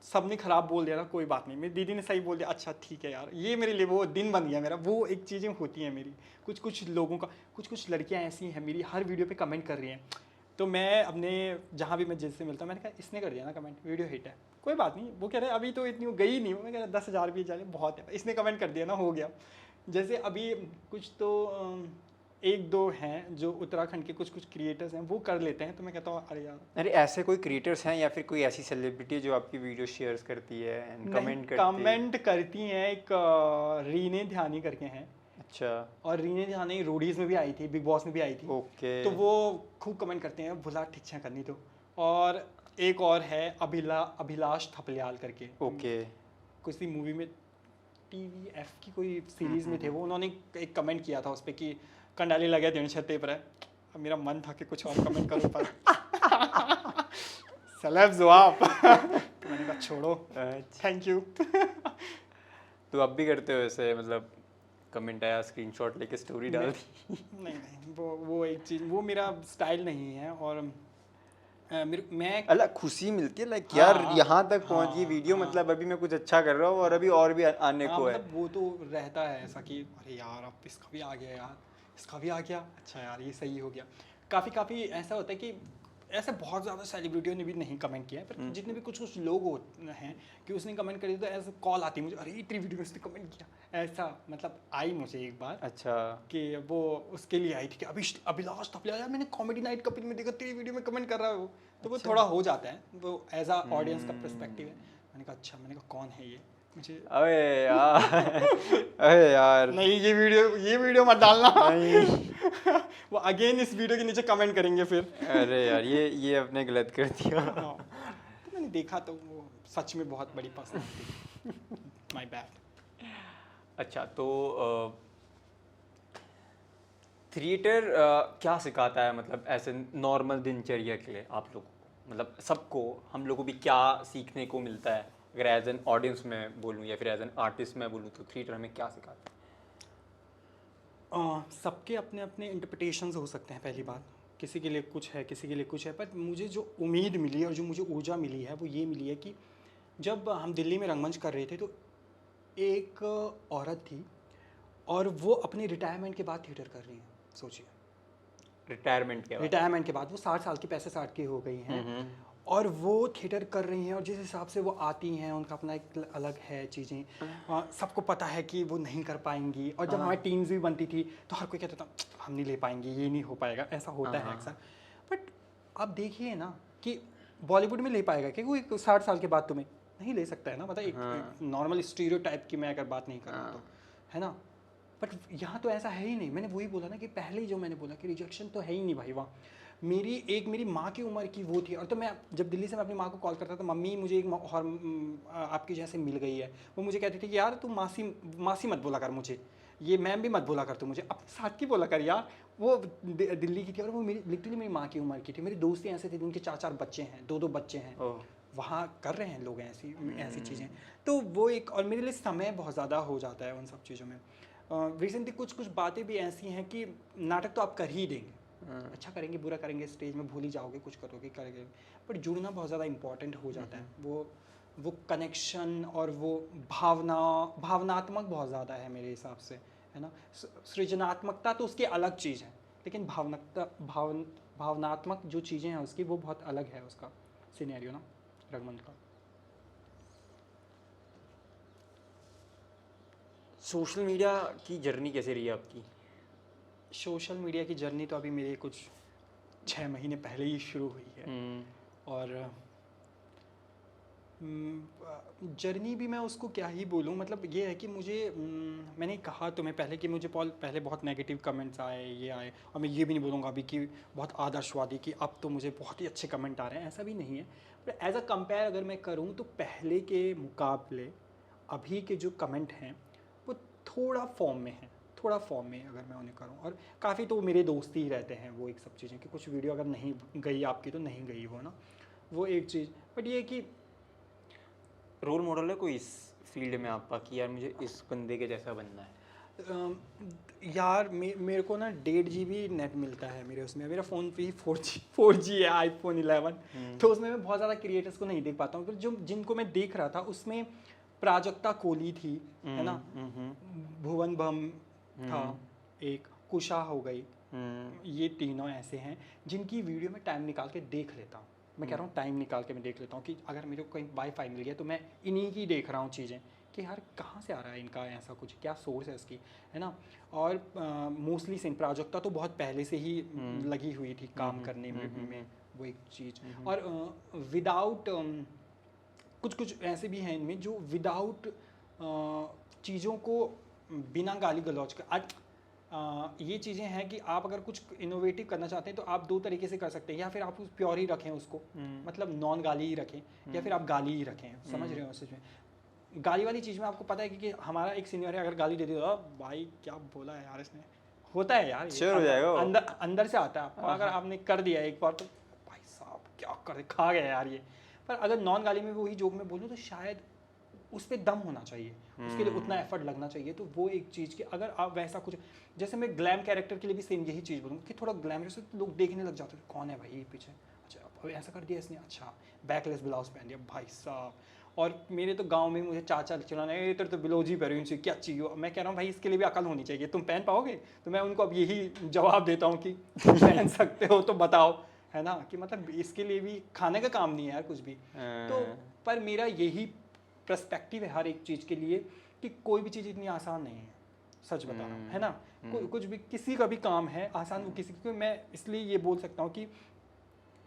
सबने खराब बोल दिया ना, कोई बात नहीं, मेरी दीदी ने सही बोल दिया, अच्छा ठीक है यार, ये मेरे लिए वो दिन बन गया मेरा। वो एक चीज़ें होती हैं मेरी, कुछ लोगों का, कुछ लड़कियां ऐसी हैं मेरी हर वीडियो पे कमेंट कर रही हैं। तो मैं अपने जहाँ भी मैं जिससे मिलता हूँ, मैंने कहा इसने कर दिया ना कमेंट, वीडियो हिट है, कोई बात नहीं। वो कह रहे अभी तो इतनी गई नहीं, मैं कह रहा 10,000 भी जाने बहुत है, इसने कमेंट कर दिया ना, हो गया। जैसे अभी कुछ तो एक दो हैं जो उत्तराखंड के कुछ क्रिएटर्स हैं, वो कर लेते हैं, तो मैं कहता हूँ अरे यार। अरे ऐसे कोई क्रिएटर्स हैं या फिर कोई ऐसी सेलिब्रिटी जो आपकी वीडियो शेयर करती है एंड कमेंट करती हैं, एक रीने ध्यानी करके हैं। अच्छा। और रीने ध्यानी रोडीज में भी आई थी, बिग बॉस में भी आई थी। ओके। तो वो खूब कमेंट करते हैं, भुला ठीक छा करनी तो। और एक और है अभिलाष थपलियाल करके। ओके। किसी मूवी में TVF की कोई सीरीज में थे वो, उन्होंने एक कमेंट किया था उस पर कि कंडाली लगे देने छत्ते पर है। अब मेरा मन था कि कुछ और कमेंट करूँ पर सेलेब्स हो आप। तो मैंने कहा छोड़ो, थैंक यू। तो आप भी करते हो ऐसे, मतलब कमेंट आया स्क्रीनशॉट लेके स्टोरी डाल दी? नहीं, वो एक चीज़, वो मेरा स्टाइल नहीं है। और मैं अलग खुशी मिलती है लाइक यार यहाँ तक पहुँच गई वीडियो, हाँ। मतलब अभी मैं कुछ अच्छा कर रहा हूँ और अभी और भी आने को है। मतलब वो तो रहता है ऐसा कि अरे यार अब इसका भी आ गया यार, इसका भी आ गया, अच्छा यार ये सही हो गया। काफ़ी ऐसा होता है कि ऐसे बहुत ज़्यादा सेलिब्रिटियों ने भी नहीं कमेंट किया है, पर जितने भी कुछ लोग हैं कि उसने कमेंट कर दिया, तो ऐसे कॉल आती है मुझे, अरे इतनी वीडियो में उसने कमेंट किया, ऐसा मतलब आई मुझे एक बार। अच्छा। कि वो उसके लिए आई थी कि अभिलाष थपलियाल, यार मैंने कॉमेडी नाइट कपिल में देखा तेरी वीडियो में कमेंट कर रहा है वो। तो वो थोड़ा हो जाता है, वो एज अ ऑडियंस का पर्सपेक्टिव है। मैंने कहा अच्छा, मैंने कहा कौन है ये मुझे। अरे यार नहीं, ये वीडियो मत डालना। नहीं। वो अगेन इस वीडियो के नीचे कमेंट करेंगे फिर। अरे यार ये अपने गलत कर दिया। हाँ, तो मैंने देखा तो वो सच में बहुत बड़ी पर्सनालिटी। My bad. अच्छा, तो थिएटर क्या सिखाता है, मतलब ऐसे नॉर्मल दिनचर्या के लिए आप लोगों को, मतलब सबको, हम लोगों को भी क्या सीखने को मिलता है? अगर एज एन ऑडियंस में बोलूँ या फिर एज एन आर्टिस्ट में बोलूँ, तो थिएटर हमें क्या सिखाता है? सबके अपने अपने इंटरप्रिटेशंस हो सकते हैं। पहली बात, किसी के लिए कुछ है, किसी के लिए कुछ है, पर मुझे जो उम्मीद मिली और जो मुझे ऊर्जा मिली है वो ये मिली है कि जब हम दिल्ली में रंगमंच कर रहे थे तो एक औरत थी और वो अपने रिटायरमेंट के बाद थिएटर कर रही है। सोचिए, रिटायरमेंट के बाद वो 60 साल की 65-60 की हो गई हैं और वो थिएटर कर रही हैं और जिस हिसाब से वो आती हैं उनका अपना एक अलग है चीज़ें। सबको पता है कि वो नहीं कर पाएंगी और जब हमारी टीम्स भी बनती थी तो हर कोई कहता था हम नहीं ले पाएंगे, ये नहीं हो पाएगा, ऐसा होता है अक्सर। बट आप देखिए ना कि बॉलीवुड में ले पाएगा कि कोई 60 साल के बाद तुम्हें नहीं ले सकता है ना, मतलब एक नॉर्मल स्टीरियोटाइप की मैं अगर बात नहीं कर रहा तो, है ना। बट यहाँ तो ऐसा है ही नहीं। मैंने वही बोला ना कि पहले ही जो मैंने बोला कि रिजेक्शन तो है ही नहीं भाई वहाँ। मेरी माँ की उम्र की वो थी और तो मैं जब दिल्ली से मैं अपनी माँ को कॉल करता था, मम्मी मुझे एक और आपकी जैसे मिल गई है, वो मुझे कहती थी कि यार तू मासी मत बोला कर मुझे, ये मैम भी मत बोला कर, तू मुझे अपने साथ की बोला कर यार। वो दिल्ली की थी और वो लिटरली मेरी माँ की उम्र की थी। मेरे दोस्त ही ऐसे थे जिनके 4-4 बच्चे हैं, 2-2 बच्चे हैं, वहाँ कर रहे हैं लोग ऐसी चीज़ें। तो वो एक, और मेरे लिए समय बहुत ज़्यादा हो जाता है उन सब चीज़ों में। रिसेंटली कुछ बातें भी ऐसी हैं कि नाटक तो आप कर ही देंगे, अच्छा करेंगे बुरा करेंगे स्टेज में भूल ही जाओगे, कुछ करेंगे, बट जुड़ना बहुत ज़्यादा इंपॉर्टेंट हो जाता है। वो कनेक्शन और वो भावनात्मक बहुत ज़्यादा है मेरे हिसाब से, है ना। सृजनात्मकता तो उसकी अलग चीज़ है, लेकिन भावनात्मक जो चीज़ें हैं उसकी वो बहुत अलग है, उसका सिनेरियो ना रंगमंच का। सोशल मीडिया की जर्नी कैसे रही है आपकी? सोशल मीडिया की जर्नी तो अभी मेरी कुछ 6 महीने पहले ही शुरू हुई है। और जर्नी भी मैं उसको क्या ही बोलूँ, मतलब ये है कि मुझे मैंने कहा तुम्हें पहले कि मुझे पहले बहुत नेगेटिव कमेंट्स आए, ये आए, और मैं ये भी नहीं बोलूँगा अभी कि बहुत आदर्शवादी कि अब तो मुझे बहुत ही अच्छे कमेंट आ रहे हैं, ऐसा भी नहीं है। पर एज अ कंपेयर अगर मैं करूँ तो पहले के मुकाबले अभी के जो कमेंट हैं वो थोड़ा फॉर्म में अगर मैं उन्हें करूँ, और काफ़ी तो मेरे दोस्त ही रहते हैं वो एक सब चीज़ें कि कुछ वीडियो अगर नहीं गई आपकी तो नहीं गई वो ना, वो एक चीज़। बट ये कि रोल मॉडल है कोई इस फील्ड में आपका कि यार मुझे इस बंदे के जैसा बनना है? यार मेरे को ना 1.5 GB नेट मिलता है मेरे उसमें, मेरा फ़ोन भी 4G है, आईफोन 11। तो उसमें मैं बहुत ज़्यादा क्रिएटर्स को नहीं देख पाता हूँ, जो जिनको मैं देख रहा था उसमें प्राजक्ता कोहली थी, है ना, भुवन बम था, एक कुशा हो गई, ये तीनों ऐसे हैं जिनकी वीडियो में टाइम निकाल के देख लेता हूँ। मैं कह रहा हूँ टाइम निकाल के मैं देख लेता हूँ कि अगर मेरे को कहीं वाईफाई मिल गया तो मैं इन्हीं की देख रहा हूँ चीज़ें कि यार कहाँ से आ रहा है इनका ऐसा कुछ, क्या सोर्स है इसकी, है ना। और मोस्टली सिंह प्राजक्ता तो बहुत पहले से ही लगी हुई थी काम करने में वो एक चीज़। और विदाउट कुछ ऐसे भी हैं इनमें जो विदाउट चीज़ों को बिना गाली गलौज कर ये चीज़ें हैं कि आप अगर कुछ इनोवेटिव करना चाहते हैं तो आप 2 तरीके से कर सकते हैं, या फिर आप उस प्योर ही रखें उसको, मतलब नॉन गाली ही रखें, या फिर आप गाली ही रखें, समझ रहे हो उस चीज़ में। गाली वाली चीज़ में आपको पता है कि हमारा एक सीनियर है, अगर गाली दे दे तो भाई क्या बोला है यार इसने, होता है यार, शेयर हो जाएगा अंदर से आता है आपको। अगर आपने कर दिया एक बार तो भाई साहब क्या कर खा गया यार ये। पर अगर नॉन गाली में वही जोक में बोलूँ तो शायद उस पर दम होना चाहिए, उसके लिए उतना एफर्ट लगना चाहिए। तो वो एक चीज़ कि अगर आप वैसा कुछ, जैसे मैं ग्लैम कैरेक्टर के लिए भी सेम यही चीज़ बोलूँ कि थोड़ा ग्लैमरस तो लोग देखने लग जाते हैं, कौन है भाई ये पीछे, अच्छा अब ऐसा कर दिया इसने, अच्छा बैकलेस ब्लाउज पहन दिया भाई साहब। और मेरे तो गांव में मुझे चाचा चिल्लाने तेरे तो ब्लाउज ही पहन इनसे क्या चाहिए। मैं कह रहा हूँ भाई इसके लिए भी अकल होनी चाहिए, तुम पहन पाओगे? तो मैं उनको अब यही जवाब देता हूँ कि पहन सकते हो तो बताओ, है ना, कि मतलब इसके लिए भी खाने का काम नहीं है यार कुछ भी। तो पर मेरा यही पर्सपेक्टिव है हर एक चीज़ के लिए कि कोई भी चीज़ इतनी आसान नहीं है, सच बता रहा हूँ, है ना। कुछ भी किसी का भी काम है आसान, किसी को मैं इसलिए ये बोल सकता हूँ कि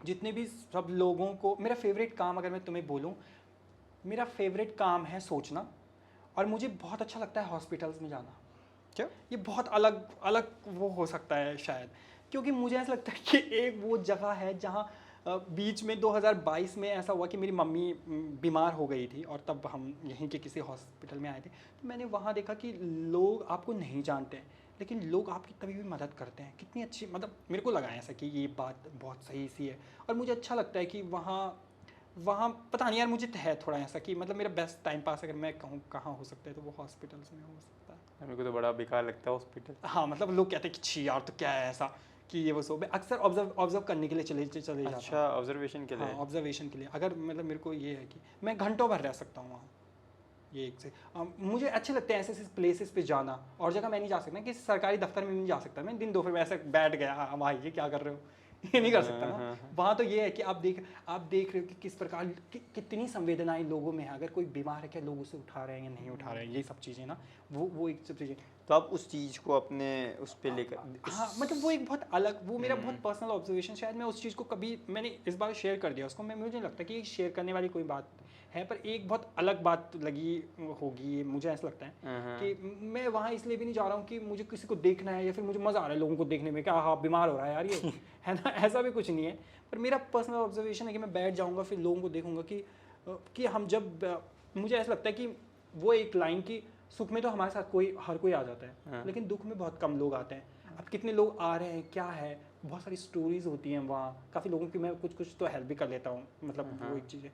जितने भी सब लोगों को, मेरा फेवरेट काम अगर मैं तुम्हें बोलूँ, मेरा फेवरेट काम है सोचना, और मुझे बहुत अच्छा लगता है हॉस्पिटल्स में जाना। क्या ये बहुत अलग वो हो सकता है शायद, क्योंकि मुझे ऐसा लगता है कि एक वो जगह है जहाँ बीच में 2022 में ऐसा हुआ कि मेरी मम्मी बीमार हो गई थी, और तब हम यहीं के किसी हॉस्पिटल में आए थे। तो मैंने वहाँ देखा कि लोग आपको नहीं जानते हैं लेकिन लोग आपकी कभी भी मदद करते हैं। कितनी अच्छी, मतलब मेरे को लगा ऐसा कि ये बात बहुत सही सी है, और मुझे अच्छा लगता है कि वहाँ पता नहीं यार, मुझे है थोड़ा ऐसा कि मतलब मेरा बेस्ट टाइम पास अगर मैं कहूँ कहाँ हो सकता है तो वो हॉस्पिटल्स में हो सकता है। मेरे को तो बड़ा बेकार लगता है हॉस्पिटल। हाँ, मतलब लोग कहते हैं कि छी यार तो क्या है ऐसा कि ये वो सो, मैं अक्सर ऑब्जर्व करने के लिए चले जाता हूँ। अच्छा, ऑब्जर्वेशन के लिए? हाँ, ऑब्जर्वेशन के लिए। अगर मतलब मेरे को ये है कि मैं घंटों भर रह सकता हूँ वहाँ, ये एक से मुझे अच्छे लगते हैं ऐसे ऐसे प्लेसेस पे जाना, और जगह मैं नहीं जा सकता कि सरकारी दफ्तर में नहीं जा सकता मैं दिन दोपहर में ऐसे बैठ गया, हाँ भाई ये क्या कर रहे हो ये नहीं कर सकता ना। वहाँ तो ये है कि आप देख रहे हो कि किस प्रकार कितनी संवेदनाएं लोगों में है, अगर कोई बीमार है क्या लोग उसे उठा रहे हैं या नहीं उठा रहे हैं, ये सब चीज़ें ना, वो एक सब चीज़ें। तो आप उस चीज़ को अपने उस पे लेकर, हाँ मतलब वो एक बहुत अलग, वो मेरा बहुत पर्सनल ऑब्जर्वेशन, शायद मैं उस चीज़ को कभी मैंने इस बार शेयर कर दिया उसको, मुझे नहीं लगता कि शेयर करने वाली कोई बात है, पर एक बहुत अलग बात लगी होगी मुझे, ऐसा लगता है कि मैं वहाँ इसलिए भी नहीं जा रहा हूँ कि मुझे किसी को देखना है या फिर मुझे मज़ा आ रहा है लोगों को देखने में, क्या हाँ बीमार हो रहा है यार ये है ना, ऐसा भी कुछ नहीं है। पर मेरा पर्सनल ऑब्जर्वेशन है कि मैं बैठ जाऊँगा फिर लोगों को देखूँगा कि हम जब, मुझे ऐसा लगता है कि वो एक लाइन की सुख में तो हमारे साथ हर कोई आ जाता है, लेकिन दुख में बहुत कम लोग आते हैं। अब कितने लोग आ रहे हैं, क्या है, बहुत सारी स्टोरीज होती हैं वहाँ, काफ़ी लोगों की मैं कुछ तो हेल्प भी कर लेता हूँ, मतलब वो एक चीज़ है।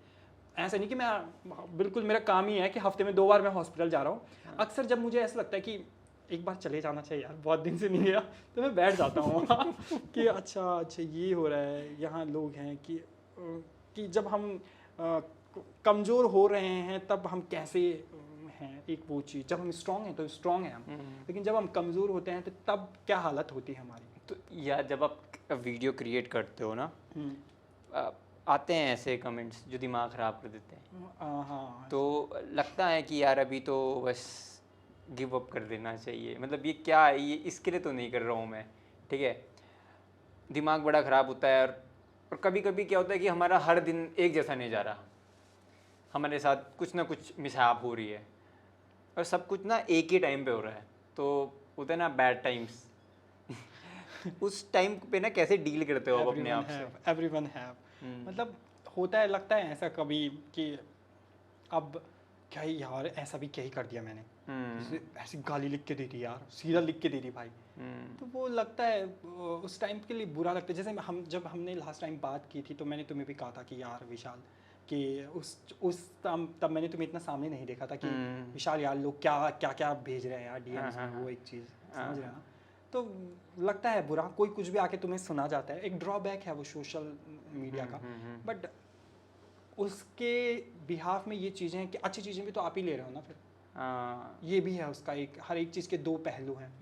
ऐसा नहीं कि मैं बिल्कुल, मेरा काम ही है कि हफ्ते में 2 बार मैं हॉस्पिटल जा रहा हूँ। अक्सर जब मुझे ऐसा लगता है कि एक बार चले जाना चाहिए यार, बहुत दिन से नहीं गया, तो मैं बैठ जाता हूँ वहाँ कि अच्छा ये हो रहा है, यहाँ लोग हैं कि जब हम कमज़ोर हो रहे हैं तब हम कैसे हैं, एक वो चीज़, जब हम स्ट्रांग हैं तो स्ट्रांग हैं हम, लेकिन जब हम कमज़ोर होते हैं तो तब क्या हालत होती है हमारी। तो यार जब आप वीडियो क्रिएट करते हो ना, आते हैं ऐसे कमेंट्स जो दिमाग ख़राब कर देते हैं, हाँ, तो लगता है कि यार अभी तो बस गिव अप कर देना चाहिए, मतलब ये क्या है, ये इसके लिए तो नहीं कर रहा हूँ मैं, ठीक है, दिमाग बड़ा ख़राब होता है। और कभी कभी क्या होता है कि हमारा हर दिन एक जैसा नहीं जा रहा, हमारे साथ कुछ ना कुछ मिसहैप हो रही है, और सब कुछ ना एक ही टाइम पे हो रहा है, तो होता है ना बैड टाइम्स उस टाइम पे ना कैसे डील करते हो आप अपने आप से? एवरीवन हैव, मतलब होता है, लगता है ऐसा कभी कि अब क्या ही यार, ऐसा भी क्या ही कर दिया मैंने, ऐसी गाली लिख के दे दी यार, सीधा लिख के दे दी भाई, तो वो लगता है उस टाइम के लिए बुरा लगता है। जैसे जब हमने लास्ट टाइम बात की थी तो मैंने तुम्हें भी कहा था कि यार विशाल, कि तब मैंने तुम्हें इतना सामने नहीं देखा था कि विशाल यार लोग क्या क्या क्या भेज रहे हैं यार डीएम्स में, वो एक चीज़ समझ रहे हैं ना, तो लगता है बुरा, कोई कुछ भी आके तुम्हें सुना जाता है, एक ड्रॉबैक है वो सोशल मीडिया का, बट उसके बिहाफ में ये चीज़ें हैं कि अच्छी चीज़ें भी तो आप ही ले रहे हो ना फिर, ये भी है उसका एक, हर एक चीज़ के 2 पहलू हैं,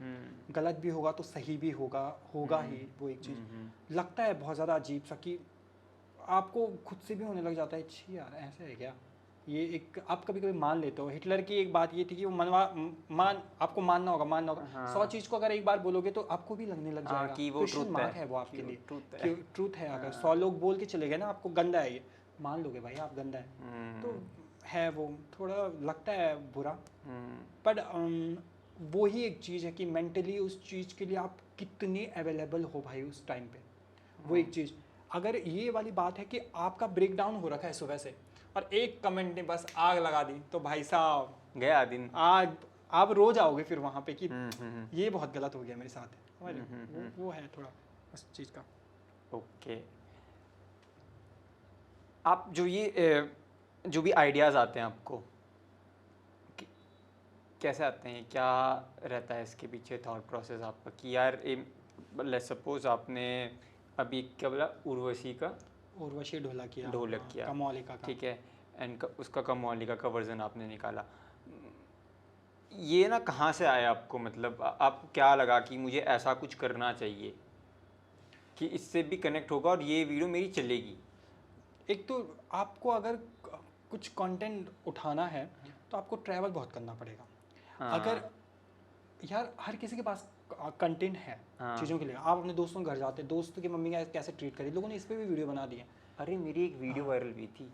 गलत भी होगा तो सही भी होगा ही, वो एक चीज़ लगता है बहुत ज़्यादा अजीब सा कि आपको खुद से भी होने लग जाता है, छी यार ऐसे है क्या, ये एक आप कभी कभी मान लेते हो। हिटलर की एक बात ये थी कि वो आपको मानना होगा 100 चीज़ को अगर एक बार बोलोगे तो आपको भी लगने लग जाएगा कि वो ट्रूथ है वो आपके लिए ट्रूथ है। अगर 100 लोग बोल के चले गए ना आपको गंदा है, ये मान लोगे भाई आप गंदा है, तो है वो थोड़ा लगता है बुरा, बट वो ही एक चीज़ है कि मेंटली उस चीज़ के लिए आप कितने अवेलेबल हो भाई उस टाइम पे, वो एक चीज़। अगर ये वाली बात है कि आपका ब्रेक डाउन हो रखा है सुबह से और एक कमेंट ने बस आग लगा दी, तो भाई साहब गया दिन, आग आप रोज आओगे फिर वहाँ पे कि ये बहुत गलत हो गया मेरे साथ, वो है थोड़ा उस चीज़ का। ओके, आप जो भी आइडियाज़ आते हैं आपको, कैसे आते हैं, क्या रहता है इसके पीछे थॉट प्रोसेस आपका, कि यार लेट्स सपोज आपने अभी क्या बोला, उर्वशी ढोलक किया कमौलिका का, ठीक है, एंड उसका कमौलिका का वर्जन आपने निकाला, ये ना कहाँ से आया आपको, मतलब आपको क्या लगा कि मुझे ऐसा कुछ करना चाहिए कि इससे भी कनेक्ट होगा और ये वीडियो मेरी चलेगी? एक तो आपको अगर कुछ कंटेंट उठाना है तो आपको ट्रैवल बहुत करना पड़ेगा। अगर यार हर किसी के पास कंटेंट है चीज़ों के लिए, आप अपने दोस्तों के घर जाते हैं, दोस्तों की मम्मी कैसे ट्रीट करी, लोगों ने इस पर भी वीडियो बना दी है। अरे मेरी एक वीडियो वायरल हुई थी,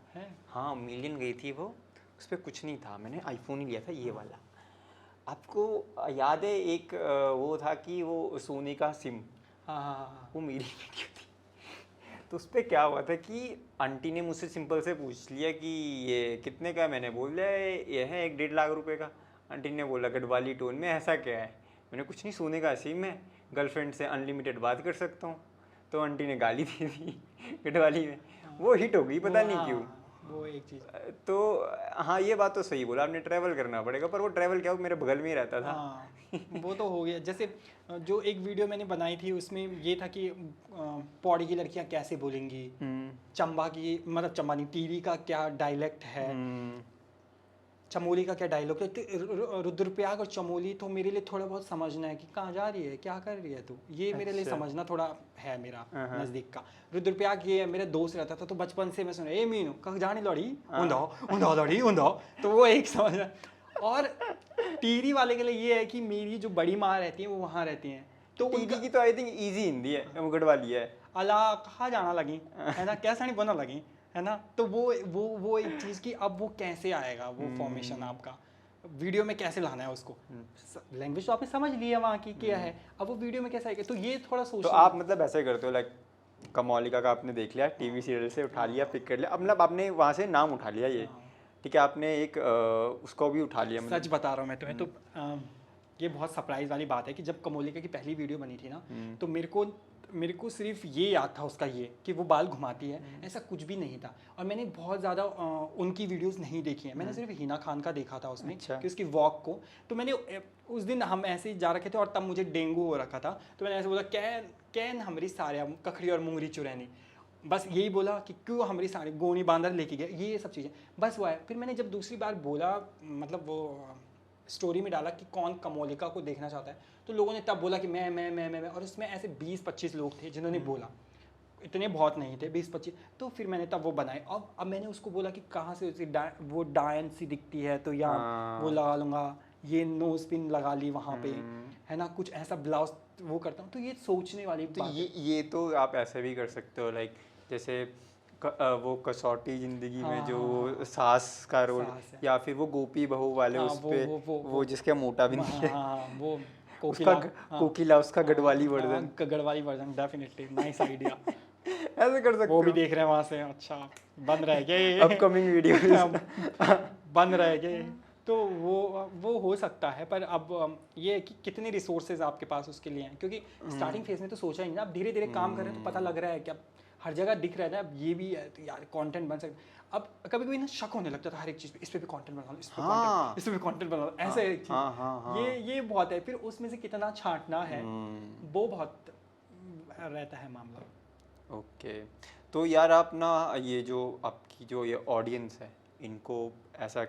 हाँ मिलियन गई थी वो, उस पर कुछ नहीं था, मैंने आईफोन ही लिया था ये वाला, आपको याद है एक वो था कि वो सोने का सिम, वो मेरी वीडियो थी, तो उस पर क्या हुआ था कि आंटी ने मुझसे सिंपल से पूछ लिया कि ये कितने का है, मैंने बोल दिया ये है 1-1.5 लाख रुपए का। आंटी ने बोला गढ़वाली टोन में, ऐसा क्या है, मैंने कुछ नहीं, सोने का सिम है, गर्लफ्रेंड से अनलिमिटेड बात कर सकता हूँ, तो आंटी ने गाली दे दी गढ़वाली में, वो हिट हो गई पता नहीं क्यों, वो एक चीज़। तो हाँ ये बात तो सही बोला आपने, ट्रैवल करना पड़ेगा, पर वो ट्रैवल क्या, वो मेरे बगल में ही रहता था। वो तो हो गया। जैसे जो एक वीडियो मैंने बनाई थी उसमें ये था कि पौड़ी की लड़कियां कैसे बोलेंगी, चंबा की, मतलब चंबा नहीं, टीरी का क्या डायलेक्ट है, चमोली का क्या डायलॉग है, रुद्रप्रयाग और चमोली तो मेरे लिए थोड़ा बहुत समझना है कि कहाँ जा रही है, क्या कर रही है तू, ये मेरे लिए अच्छा। समझना थोड़ा है मेरा नज़दीक का। रुद्रप्रयाग ये मेरा दोस्त रहता था तो बचपन से मैं सुन रहा, ए मीनू कहाँ जाने लड़ी ऊंधा लड़ी ऊंधा, तो वो एक समझना। और टीरी वाले के लिए ये है कि मेरी जो बड़ी माँ रहती है वो वहाँ रहती हैं, तो टीडी की तो आई थिंक इजी हिंदी है, मुगड़ वाली है। अला कहाँ जाना लगी है ना, कैसा नहीं बना लगी है ना, तो वो एक चीज़ की अब वो कैसे आएगा वो फॉर्मेशन आपका वीडियो में कैसे लाना है उसको। लैंग्वेज तो आपने समझ लिया वहाँ की क्या है, अब वो वीडियो में कैसे आएगा, तो ये थोड़ा सोच। तो आप मतलब ऐसे करते हो, लाइक कमौलिका का आपने देख लिया, टीवी सीरियल से उठा लिया, पिक कर लिया, अब मतलब आपने वहाँ से नाम उठा लिया, ये ठीक है, आपने एक उसको भी उठा लिया। सच बता रहा हूँ मैं तुम्हें, तो ये बहुत सरप्राइज वाली बात है कि जब कमोलिका की पहली वीडियो बनी थी ना, तो मेरे को सिर्फ ये याद था उसका ये कि वो बाल घुमाती है, ऐसा कुछ भी नहीं था। और मैंने बहुत ज़्यादा उनकी वीडियोस नहीं देखी हैं, मैंने सिर्फ हिना खान का देखा था उसमें। अच्छा। कि उसकी वॉक को, तो मैंने उस दिन हम ऐसे ही जा रखे थे और तब मुझे डेंगू हो रखा था, तो मैंने ऐसे बोला कैन हमारी सारे कखड़ी और मुंगरी चुरैनी, बस यही बोला कि क्यों हमारी साड़ी गोनी बांदर लेके गए, ये सब चीज़ें बस वो है। फिर मैंने जब दूसरी बार बोला, मतलब वो स्टोरी में डाला कि कौन कमोलिका को देखना चाहता है, तो लोगों ने तब बोला कि मैं, और उसमें ऐसे 20-25 लोग थे जिन्होंने बोला, इतने बहुत नहीं थे 20-25, तो फिर मैंने तब वो बनाए। अब मैंने उसको बोला कि कहाँ से उसे वो डायन सी दिखती है, तो या वो लगा लूँगा, ये नोज पिन लगा ली वहाँ पे है ना, कुछ ऐसा ब्लाउज वो करता हूँ, तो ये सोचने वाली तो बात है। ये तो आप ऐसे भी कर सकते हो, लाइक जैसे वो कसौटी जिंदगी में जो सास का रोल, सास है। या फिर वो गोपी बहू वाले हाँ, उस पे वो जिसका मोटा भी नहीं है, हाँ, वो उसका कोकिला, कोकिला, उसका गढ़वाली हाँ, version, Garhwali version, definitely nice idea. ऐसे कर सकते वो भी हो। देख रहे हैं वहाँ से, अच्छा बन रह गए अपकमिंग वीडियो बन रह गए, तो वो हो सकता है। पर अब ये है कि कितने रिसोर्सेज आपके पास उसके लिए हैं, क्योंकि स्टार्टिंग फेज में तो सोचा ही नहीं ना, अब धीरे धीरे काम कर रहे हैं तो पता लग रहा है कि अब हर जगह दिख रहा है ना, अब ये भी है तो यार कंटेंट बन सकता है। अब कभी कभी ना शक होने लगता था हर एक चीज़ पे, इस पे भी कंटेंट बना लो, इस पे हाँ। इस पे भी कंटेंट बना लो, ऐसे एक चीज़, ये बहुत है। फिर उसमें से कितना छांटना है वो बहुत रहता है मामला। ओके, तो यार आप ना ये जो आपकी जो ये ऑडियंस है, इनको ऐसा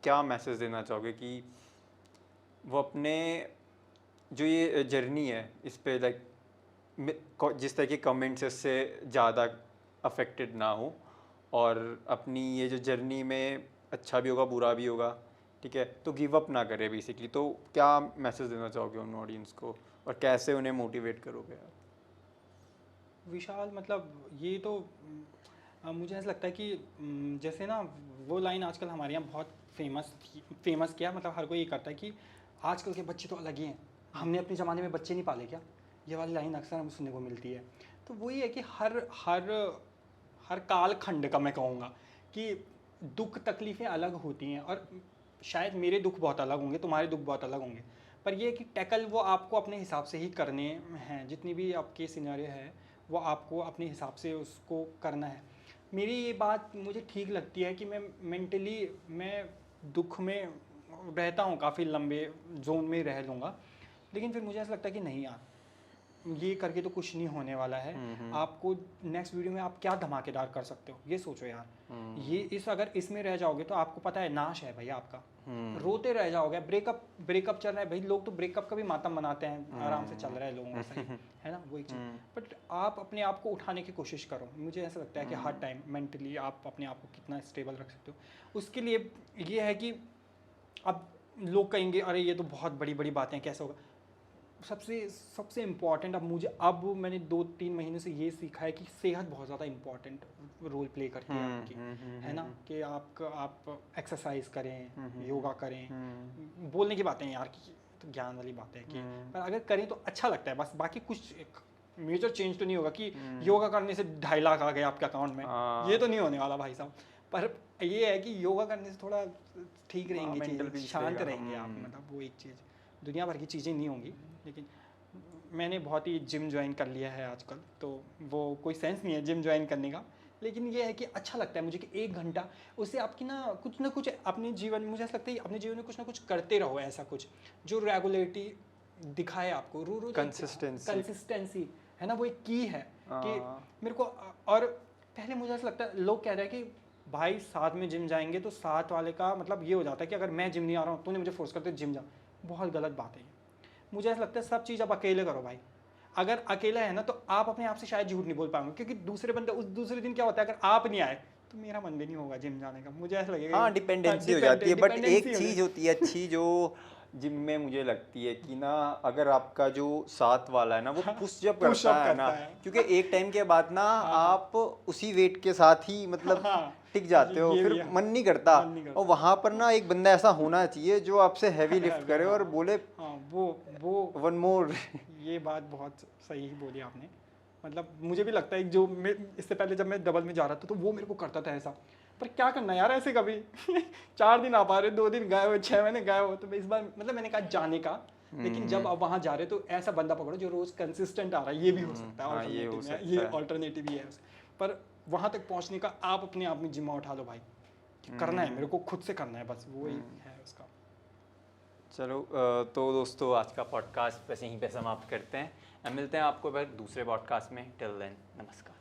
क्या मैसेज देना चाहोगे कि वो अपने जो ये जर्नी है इस पे, लाइक जिस तरह के कमेंट्स इससे ज़्यादा अफेक्टेड ना हो, और अपनी ये जो जर्नी में अच्छा भी होगा बुरा भी होगा, ठीक है, तो गिव अप ना करे बेसिकली, तो क्या मैसेज देना चाहोगे उन ऑडियंस को, और कैसे उन्हें मोटिवेट करोगे आप? विशाल, मतलब ये तो मुझे ऐसा लगता है कि जैसे ना वो लाइन आजकल हमारे यहाँ बहुत फेमस किया, मतलब हर कोई ये करता है कि आजकल के बच्चे तो अलग ही हैं, हमने अपने ज़माने में बच्चे नहीं पाले क्या, ये वाली लाइन अक्सर हमें सुनने को मिलती है। तो वही है कि हर काल खंड का मैं कहूँगा कि दुख तकलीफ़ें अलग होती हैं, और शायद मेरे दुख बहुत अलग होंगे, तुम्हारे दुख बहुत अलग होंगे, पर ये कि टैकल वो आपको अपने हिसाब से ही करने हैं, जितनी भी आपके सिनेरियो है वो आपको अपने हिसाब से उसको करना है। मेरी ये बात मुझे ठीक लगती है कि मैं दुख में रहता हूँ, काफ़ी लंबे जोन में रह लूँगा, लेकिन फिर मुझे ऐसा लगता है कि नहीं यार, ये करके तो कुछ नहीं होने वाला है। आपको नेक्स्ट वीडियो में आप क्या धमाकेदार कर सकते हो, ये सोचो यार। ये अगर इसमें रह जाओगे तो आपको पता है नाश है भैया आपका, रोते रह जाओगे। ब्रेकअप चल रहा है भाई, लोग तो ब्रेकअप का भी मातम मनाते हैं, आराम से चल रहा है लोगों का, सही है ना, वो एक चीज़। बट आप अपने आप को उठाने की कोशिश करो, मुझे ऐसा लगता है कि हर टाइम मेंटली आप अपने आप को कितना स्टेबल रख सकते हो। उसके लिए ये है कि अब लोग कहेंगे अरे ये तो बहुत बड़ी बड़ी बातें, कैसे होगा। सबसे इम्पॉर्टेंट अब मैंने 2-3 महीने से ये सीखा है कि सेहत बहुत ज़्यादा इम्पॉर्टेंट रोल प्ले करती है आपकी, है ना, कि आप एक्सरसाइज करें, योगा करें, बोलने की बातें यार की तो ज्ञान वाली बात है कि पर अगर करें तो अच्छा लगता है, बस बाकी कुछ मेजर चेंज तो नहीं होगा कि योगा करने से 2.5 लाख आ गए आपके अकाउंट में, ये तो नहीं होने वाला भाई साहब। पर ये है कि योगा करने से थोड़ा ठीक रहेंगे, चीज़ें शांत रहेंगे आप, मतलब वो एक चीज़, दुनिया भर की चीज़ें नहीं होंगी। लेकिन मैंने बहुत ही जिम ज्वाइन कर लिया है आजकल, तो वो कोई सेंस नहीं है जिम ज्वाइन करने का, लेकिन ये है कि अच्छा लगता है मुझे कि 1 घंटा उससे आपकी ना कुछ अपने जीवन में, मुझे ऐसा लगता है अपने जीवन में कुछ ना कुछ करते रहो, ऐसा कुछ जो रेगुलरिटी दिखाए आपको, रोज कंसिस्टेंसी है ना, वो एक की है कि मेरे को। और पहले मुझे ऐसा लगता है, लोग कह रहे हैं कि भाई साथ में जिम जाएंगे तो साथ वाले का मतलब ये हो जाता है कि अगर मैं जिम नहीं आ रहा हूँ, तूने मुझे फोर्स करते जिम जा, बहुत गलत बात है ये। मुझे ऐसा लगता है सब चीज़ आप अकेले करो भाई। अगर अकेला है ना तो आप अपने आप से शायद झूठ नहीं बोल पाएंगे, क्योंकि दूसरे बंदे उस दूसरे दिन क्या होता है, अगर आप नहीं आए तो मेरा मन भी नहीं होगा जिम जाने का, मुझे ऐसा लगेगा। हाँ, डिपेंडेंसी हो जाती है। बट एक डिपेंडेंसी हो चीज़ होती है अच्छी जो जिम में मुझे लगती है कि ना, अगर आपका जो साथ वाला है ना वो पुश जब push करता up है ना, करता है। क्योंकि एक टाइम के बाद ना आप उसी वेट के साथ ही मतलब हाँ, टिक जाते हो, ये फिर भी है। मन नहीं करता। मन नहीं करता। और वहां पर ना एक बंदा ऐसा होना चाहिए जो आपसे हैवी लिफ्ट करे और बोले हाँ वो वन मोर। ये बात बहुत सही बोली आपने। मतलब मुझे भी लगता है, जो मैं इससे पहले जब मैं डबल में जा रहा था तो वो मेरे को करता था ऐसा, पर क्या करना यार ऐसे कभी 4 दिन आ पा रहे, 2 दिन गए हो, 6 महीने गए हो, तो मैं इस बार मतलब मैंने कहा जाने का, लेकिन जब आप वहाँ जा रहे हो तो ऐसा बंदा पकड़ो जो रोज कंसिस्टेंट आ रहा है, ये भी हो सकता है, हाँ, ये हो ऑल्टरनेटिव सकता ये है। ऑल्टरनेटिव ही है। पर वहाँ तक पहुँचने का आप अपने आप में जिम्मा उठा लो भाई, कि करना है मेरे को, खुद से करना है, बस वो ही है उसका। चलो तो दोस्तों आज का पॉडकास्ट बस यहीं पे समाप्त करते हैं। मिलते हैं आपको फिर दूसरे पॉडकास्ट में। टिल देन नमस्कार।